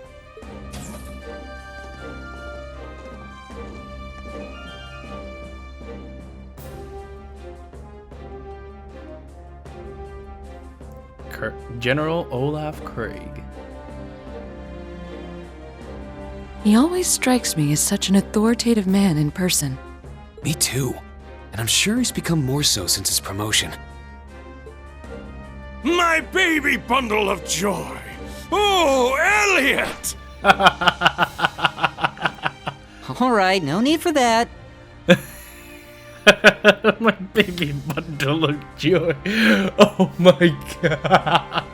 General Olaf Craig. He always strikes me as such an authoritative man in person. Me too. And I'm sure he's become more so since his promotion. My baby bundle of joy. Oh, Elliot! All right, no need for that. My baby bundle of joy. Oh my god.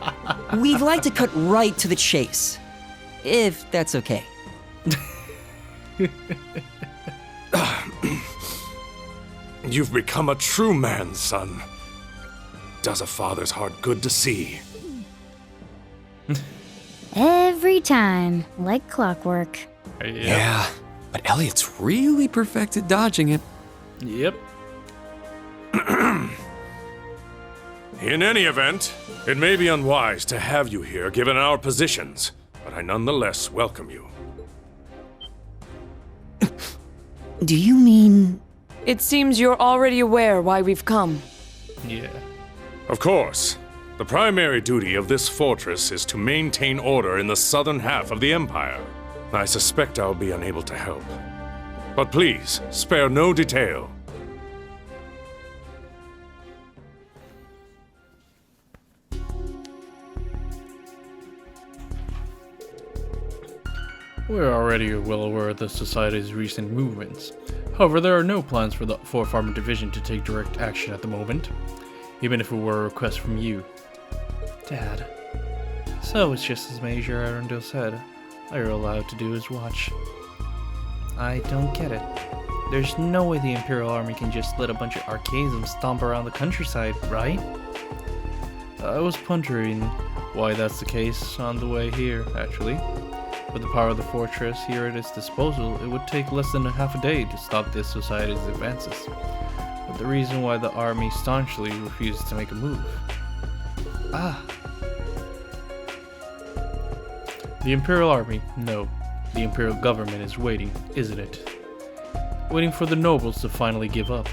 We'd like to cut right to the chase, if that's okay. You've become a true man, son. Does a father's heart good to see. Every time, like clockwork. Yeah, but Elliot's really perfected dodging it. Yep. In any event, it may be unwise to have you here given our positions, but I nonetheless welcome you. Do you mean... It seems you're already aware why we've come. Yeah. Of course. The primary duty of this fortress is to maintain order in the southern half of the Empire. I suspect I'll be unable to help. But please, spare no detail. We're already well aware of the Society's recent movements. However, there are no plans for the 4th Armored Division to take direct action at the moment, even if it were a request from you. Dad. So it's just as Major Arundel said. All you're allowed to do is watch. I don't get it. There's no way the Imperial Army can just let a bunch of archaisms stomp around the countryside, right? I was pondering why that's the case on the way here, actually. With the power of the fortress here at its disposal, it would take less than half a day to stop this society's advances. But the reason why the army staunchly refuses to make a move. Ah. The Imperial Army? No. The Imperial Government is waiting, isn't it? Waiting for the nobles to finally give up.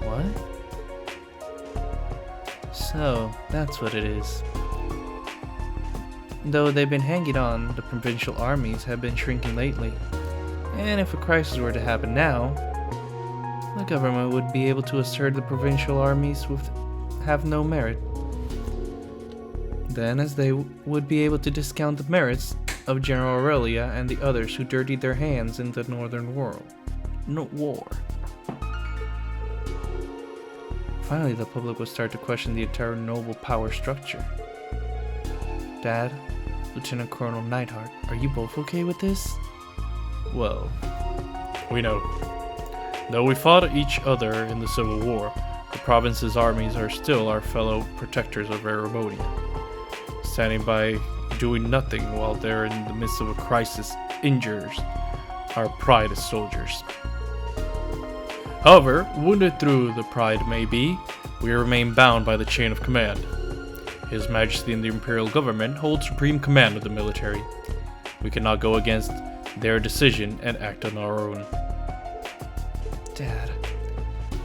What? So, that's what it is. Though they've been hanging on, the provincial armies have been shrinking lately. And if a crisis were to happen now, the government would be able to assert the provincial armies have no merit. Then, as they would be able to discount the merits of General Aurelia and the others who dirtied their hands in the northern war. Finally, the public would start to question the entire noble power structure. Dad, Lieutenant Colonel Neidhart, are you both okay with this? Well, we know. Though we fought each other in the Civil War, the province's armies are still our fellow protectors of Erebonian. Standing by doing nothing while they're in the midst of a crisis injures our pride as soldiers. However, wounded through the pride may be, we remain bound by the chain of command. His Majesty and the Imperial Government hold supreme command of the military. We cannot go against their decision and act on our own. Dad.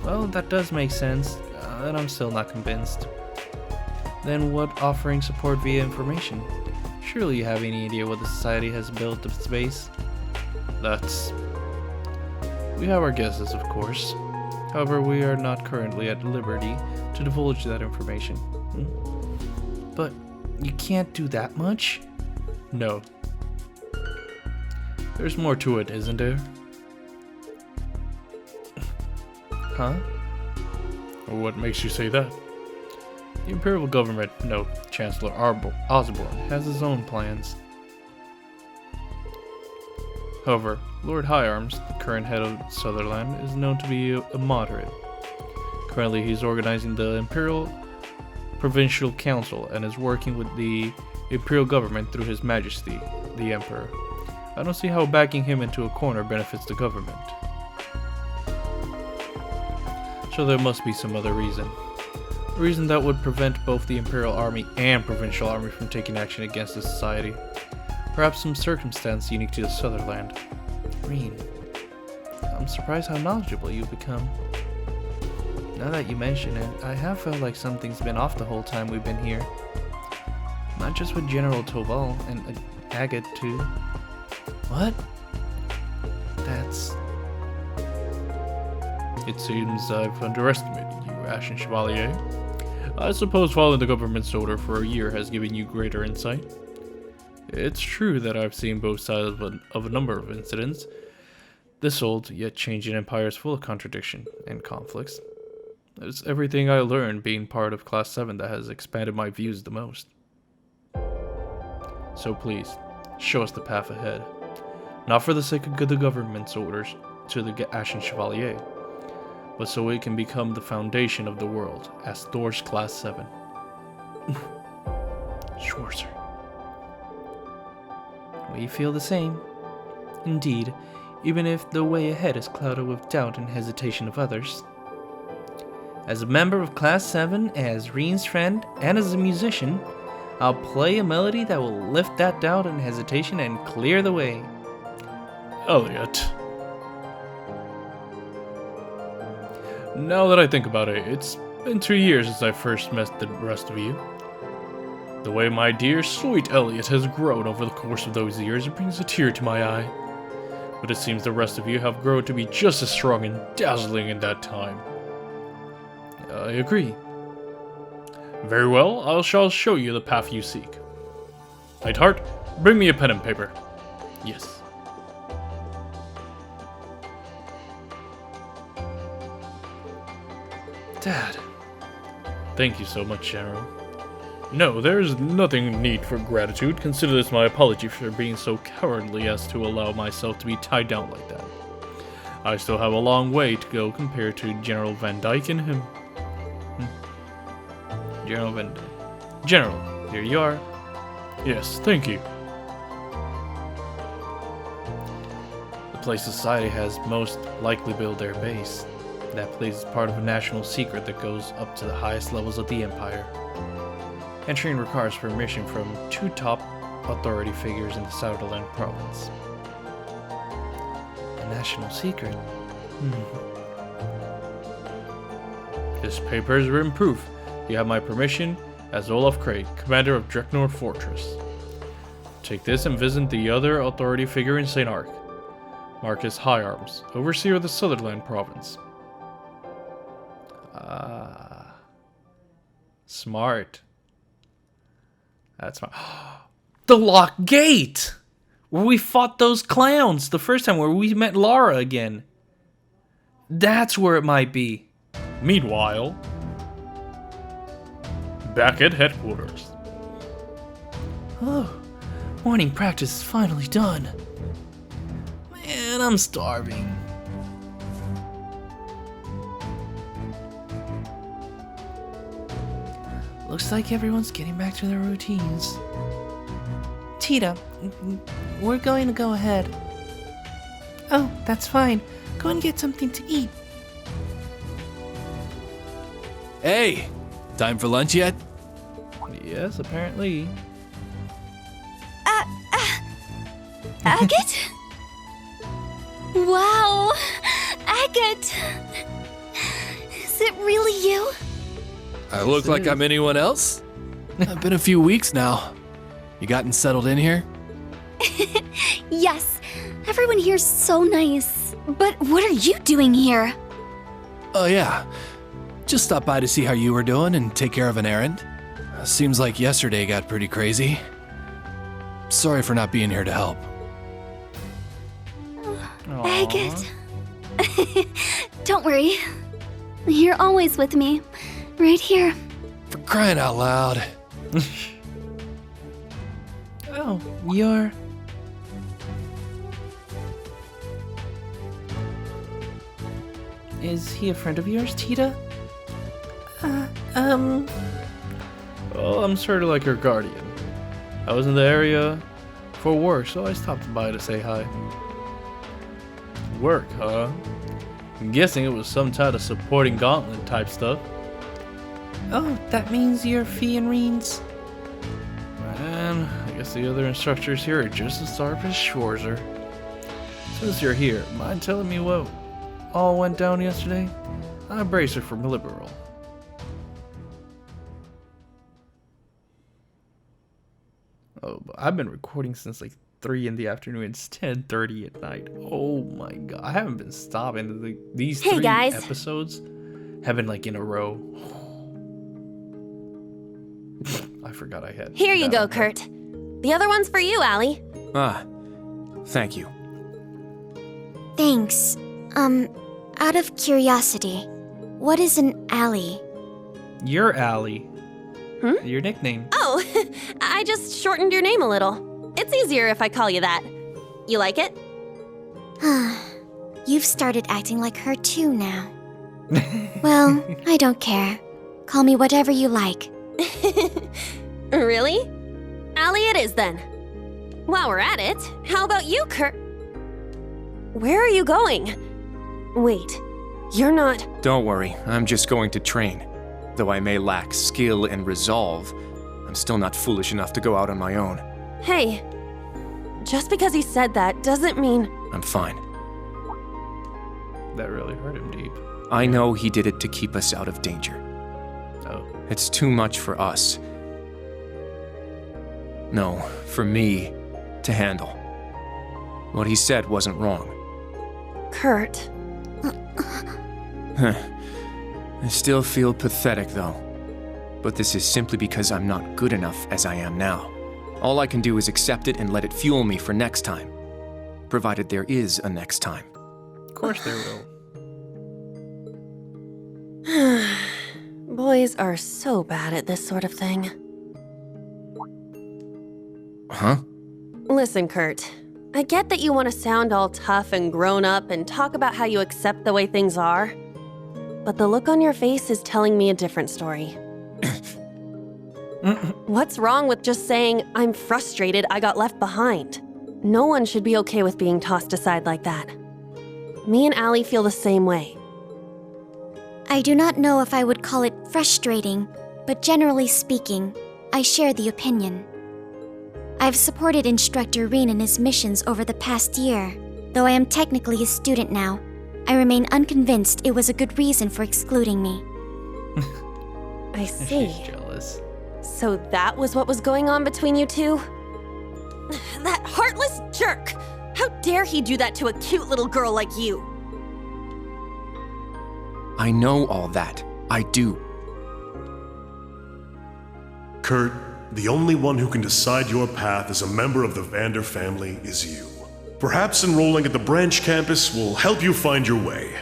Well, that does make sense, and I'm still not convinced. Then what offering support via information? Surely you have any idea what the society has built at its base? We have our guesses, of course. However, we are not currently at liberty to divulge that information. But you can't do that much? No. There's more to it, isn't there? Huh? What makes you say that? The Imperial Government, no, Chancellor Osborne, has his own plans. However, Lord High Arms, the current head of Sutherland, is known to be a moderate. Currently, he's organizing the Imperial Provincial Council and is working with the Imperial Government through His Majesty, the Emperor. I don't see how backing him into a corner benefits the government. So there must be some other reason. A reason that would prevent both the Imperial Army and Provincial Army from taking action against the society. Perhaps some circumstance unique to the Sutherland. Rean, I'm surprised how knowledgeable you've become. Now that you mention it, I have felt like something's been off the whole time we've been here. Not just with General Toval and Agate too. What? It seems I've underestimated you, Ashen Chevalier. I suppose following the government's order for a year has given you greater insight. It's true that I've seen both sides of a number of incidents. This old, yet changing empire is full of contradiction and conflicts. It's everything I learned being part of Class 7 that has expanded my views the most. So please, show us the path ahead. Not for the sake of the government's orders to the Ashen Chevalier, but so it can become the foundation of the world as Thors Class 7. Schwarzer. We feel the same. Indeed, even if the way ahead is clouded with doubt and hesitation of others. As a member of Class 7, as Rean's friend, and as a musician, I'll play a melody that will lift that doubt and hesitation and clear the way. Elliot. Now that I think about it, it's been 2 years since I first met the rest of you. The way my dear, sweet Elliot has grown over the course of those years brings a tear to my eye. But it seems the rest of you have grown to be just as strong and dazzling in that time. I agree. Very well, I shall show you the path you seek. Neidhart, bring me a pen and paper. Yes. Dad. Thank you so much, General. No, there is nothing need for gratitude. Consider this my apology for being so cowardly as to allow myself to be tied down like that. I still have a long way to go compared to General Van Dyke and him. General Van Dyke. General, here you are. Yes, thank you. The place society has most likely built their base. That place is part of a national secret that goes up to the highest levels of the Empire. Entering requires permission from 2 top authority figures in the Sutherland province. A national secret? This paper is written proof. You have my permission as Olaf Craig, commander of Dreknor Fortress. Take this and visit the other authority figure in St. Ark, Marcus Higharms, overseer of the Sutherland province. Smart. That's smart. The locked gate! Where we fought those clowns the first time, where we met Lara again. That's where it might be. Meanwhile, back at headquarters. Oh, morning practice is finally done. Man, I'm starving. Looks like everyone's getting back to their routines. Tita, we're going to go ahead. Oh, that's fine. Go and get something to eat. Hey, time for lunch yet? Yes, apparently. Agate? Wow! Agate! Is it really you? I look like I'm anyone else? It's been a few weeks now. You gotten settled in here? Yes, everyone here's so nice. But what are you doing here? Oh yeah, just stopped by to see how you were doing and take care of an errand. Seems like yesterday got pretty crazy. Sorry for not being here to help. Agate. Don't worry. You're always with me. Right here. For crying out loud. Oh, you're... Is he a friend of yours, Tita? Well, I'm sort of like her guardian. I was in the area for work, so I stopped by to say hi. Work, huh? I'm guessing it was some type of supporting gauntlet type stuff. Oh, that means you're Fee and Rean's? Man, I guess the other instructors here are just as sharp as Schwarzer. Since you're here, mind telling me what all went down yesterday? I brace her for liberal. Oh, but I've been recording since like 3 in the afternoon. It's 10:30 at night. Oh my god, I haven't been stopping. These 3 episodes have been like in a row. I forgot I had. Here you go, Kurt. The other one's for you, Allie. Thank you. Thanks. Out of curiosity, what is an alley? You're Allie. Your nickname. Oh, I just shortened your name a little. It's easier if I call you that. You like it? You've started acting like her too now. Well, I don't care. Call me whatever you like. Really? Allie it is then. While we're at it, how about you, Kurt? Where are you going? Wait, you're not... Don't worry, I'm just going to train. Though I may lack skill and resolve, I'm still not foolish enough to go out on my own. Hey, just because he said that doesn't mean... I'm fine. That really hurt him deep. I know he did it to keep us out of danger. Oh. It's too much for us. No, for me to handle. What he said wasn't wrong. Kurt. I still feel pathetic, though. But this is simply because I'm not good enough as I am now. All I can do is accept it and let it fuel me for next time. Provided there is a next time. Of course there will. Boys are so bad at this sort of thing. Huh? Listen, Kurt. I get that you want to sound all tough and grown up and talk about how you accept the way things are. But the look on your face is telling me a different story. What's wrong with just saying, I'm frustrated I got left behind? No one should be okay with being tossed aside like that. Me and Allie feel the same way. I do not know if I would call it frustrating, but generally speaking, I share the opinion. I've supported Instructor Rean in his missions over the past year. Though I am technically a student now, I remain unconvinced it was a good reason for excluding me. I see. She's jealous. So that was what was going on between you two? That heartless jerk! How dare he do that to a cute little girl like you? I know all that. I do. Kurt, the only one who can decide your path as a member of the Vander family is you. Perhaps enrolling at the branch campus will help you find your way.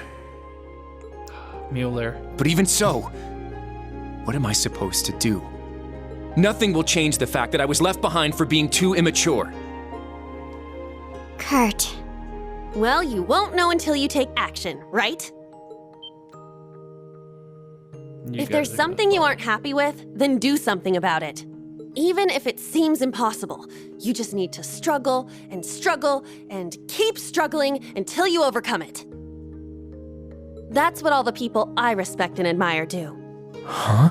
Mueller. But even so, what am I supposed to do? Nothing will change the fact that I was left behind for being too immature. Kurt. Well, you won't know until you take action, right? If there's something you aren't happy with, then do something about it. Even if it seems impossible, you just need to struggle and keep struggling until you overcome it. That's what all the people I respect and admire do. Huh?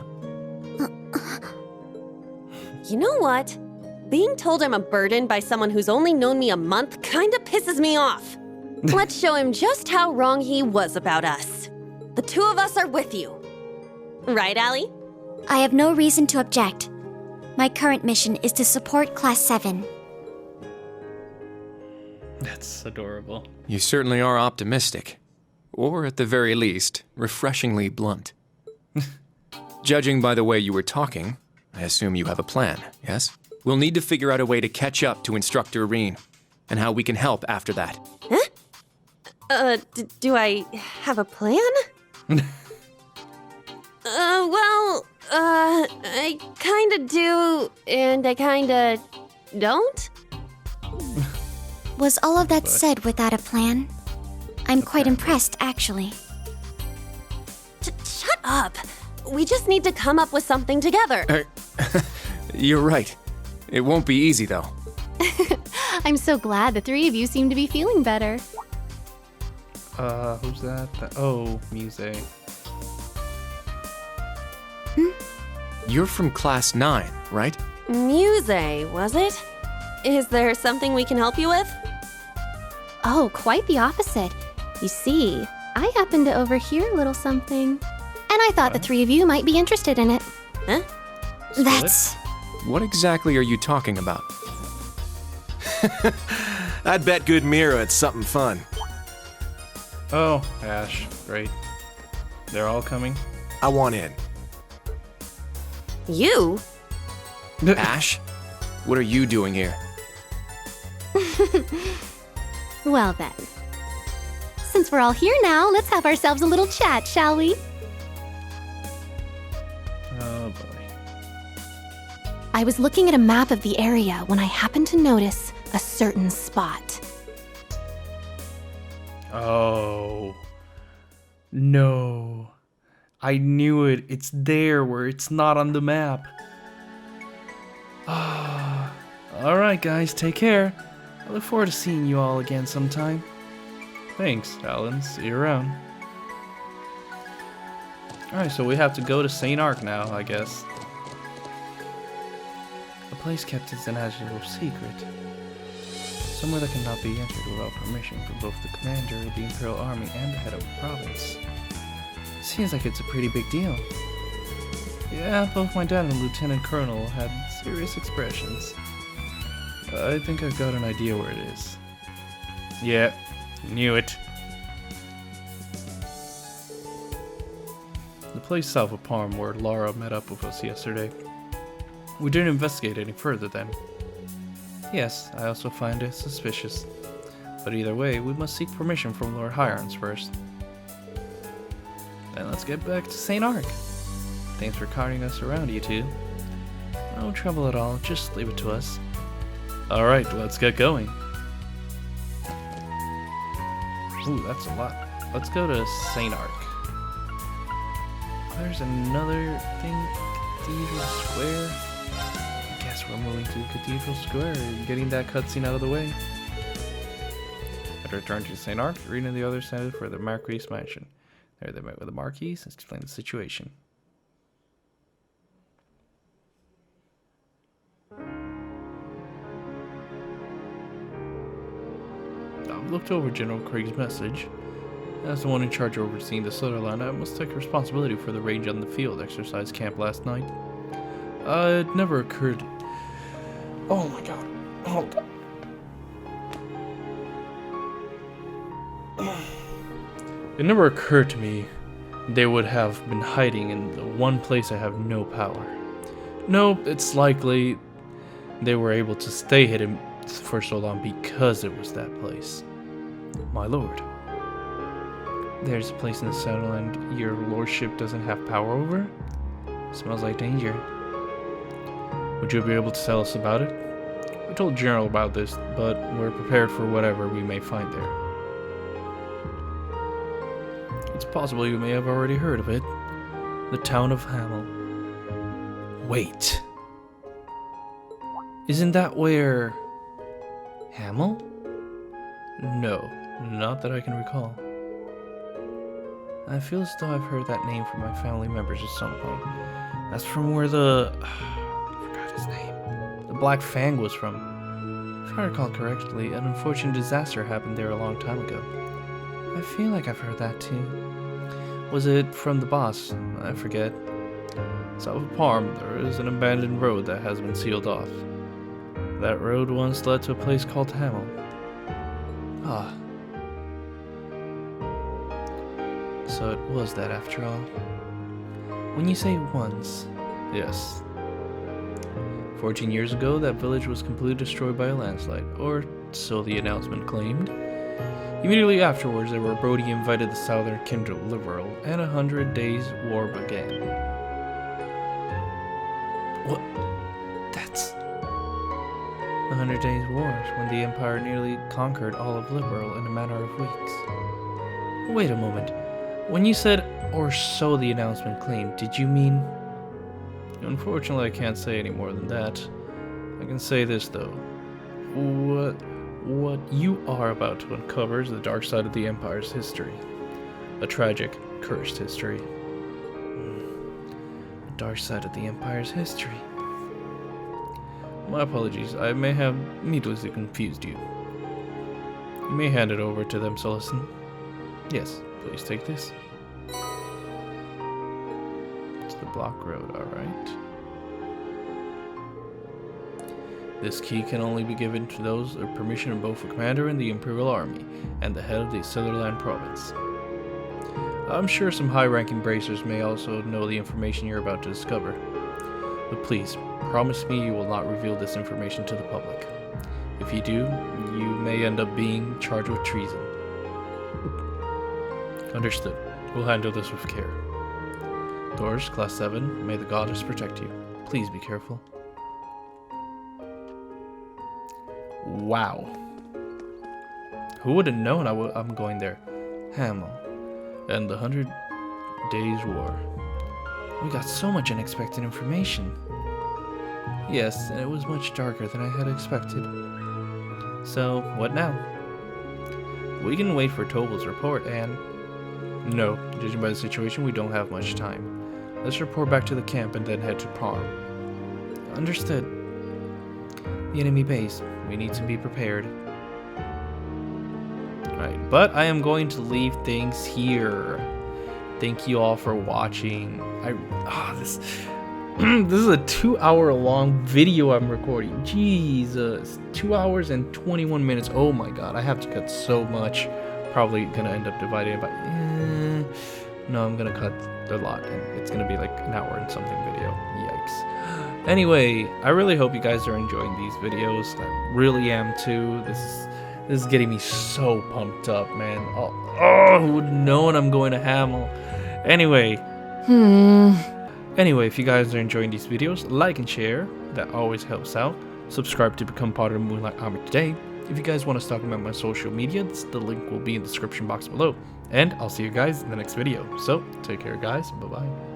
You know what? Being told I'm a burden by someone who's only known me a month kinda pisses me off. Let's show him just how wrong he was about us. The two of us are with you. Right, Allie? I have no reason to object. My current mission is to support Class 7. That's adorable. You certainly are optimistic. Or at the very least, refreshingly blunt. Judging by the way you were talking, I assume you have a plan, yes? We'll need to figure out a way to catch up to Instructor Rean, and how we can help after that. Huh? Do I have a plan? I kinda do, and I kinda don't? Was all of that said without a plan? I'm quite impressed, actually. Shut up! We just need to come up with something together. You're right. It won't be easy, though. I'm so glad the three of you seem to be feeling better. Who's that? Oh, Muse. You're from Class 9, right? Muse, was it? Is there something we can help you with? Oh, quite the opposite. You see, I happened to overhear a little something, and I thought the three of you might be interested in it. Huh? That's... What exactly are you talking about? I'd bet good Mira it's something fun. Oh, Ash. Great. They're all coming? I want in. You? Ash? What are you doing here? Well then. Since we're all here now, let's have ourselves a little chat, shall we? Oh boy. I was looking at a map of the area when I happened to notice a certain spot. Oh. No. I knew it. It's there where it's not on the map. Alright guys, take care. I look forward to seeing you all again sometime. Thanks, Alan. See you around. Alright, so we have to go to St. Ark now, I guess. A place kept as an agile secret. Somewhere that cannot be entered without permission from both the commander of the Imperial Army and the head of the province. Seems like it's a pretty big deal. Yeah, both my dad and Lieutenant Colonel had serious expressions. I think I've got an idea where it is. Yeah, knew it. The place south of Parm where Lara met up with us yesterday. We didn't investigate any further then. Yes, I also find it suspicious. But either way, we must seek permission from Lord Hirons first. Then let's get back to St. Ark. Thanks for carting us around, you two. No trouble at all, just leave it to us. Alright, let's get going. Ooh, that's a lot. Let's go to St. Ark. There's another thing, Cathedral Square. I guess we're moving to Cathedral Square and getting that cutscene out of the way. After returning to St. Arch, Rean and the others headed for the Marquis mansion. There they met with the Marquis and explained the situation. I've looked over General Craig's message. As the one in charge of overseeing the Sutherland, I must take responsibility for the range on the field exercise camp last night. It never occurred... Oh my god. Hold on. It never occurred to me they would have been hiding in the one place I have no power. No, it's likely they were able to stay hidden for so long because it was that place. My lord. There's a place in the Sutherland your lordship doesn't have power over? Smells like danger. Would you be able to tell us about it? We told General about this, but we're prepared for whatever we may find there. It's possible you may have already heard of it. The town of Hamel. Wait. Isn't that where... Hamel? No, not that I can recall. I feel as though I've heard that name from my family members at some point. That's from where the... I forgot his name. The Black Fang was from. If I recall correctly, an unfortunate disaster happened there a long time ago. I feel like I've heard that too. Was it from the boss? I forget. South of Parm, there is an abandoned road that has been sealed off. That road once led to a place called Hamel. Ah. So it was that after all. When you say once, yes. 14 years ago, that village was completely destroyed by a landslide, or so the announcement claimed. Immediately afterwards, the Erebonian invited the Southern Kingdom liberal, and 100 days war began. What? That's... 100 Days Wars, when the Empire nearly conquered all of Liberal in a matter of weeks. Wait a moment. When you said, or so the announcement claimed, did you mean... Unfortunately, I can't say any more than that. I can say this, though. What you are about to uncover is the dark side of the Empire's history. A tragic, cursed history. The dark side of the Empire's history. My apologies, I may have needlessly confused you. You may hand it over to them, Solison. Yes, please take this. It's the block road, alright. This key can only be given to those with permission of both the commander in the Imperial Army and the head of the Sutherland province. I'm sure some high-ranking bracers may also know the information you're about to discover. But please, promise me you will not reveal this information to the public. If you do, you may end up being charged with treason. Understood. We'll handle this with care. Thors, Class 7, may the goddess protect you. Please be careful. Wow. Who would have known I'm going there? Hamel. And the 100 Days War. We got so much unexpected information. Yes, and it was much darker than I had expected. So, what now? We can wait for Tobal's report and... No, judging by the situation, we don't have much time. Let's report back to the camp and then head to Parm. Understood. The enemy base. We need to be prepared. Alright, but I am going to leave things here. Thank you all for watching. This is a 2-hour long video I'm recording. Jesus. 2 hours and 21 minutes. Oh my god, I have to cut so much. Probably gonna end up dividing it by... No, I'm gonna cut a lot. And it's gonna be like an hour and something video. Yikes. Anyway, I really hope you guys are enjoying these videos. I really am too. This is getting me so pumped up, man. Oh, who would have known I'm going to Hamel? Anyway. Anyway, if you guys are enjoying these videos, like and share. That always helps out. Subscribe to become part of the Moonlight Army today. If you guys want to talk about my social media, the link will be in the description box below. And I'll see you guys in the next video. So, take care guys. Bye-bye.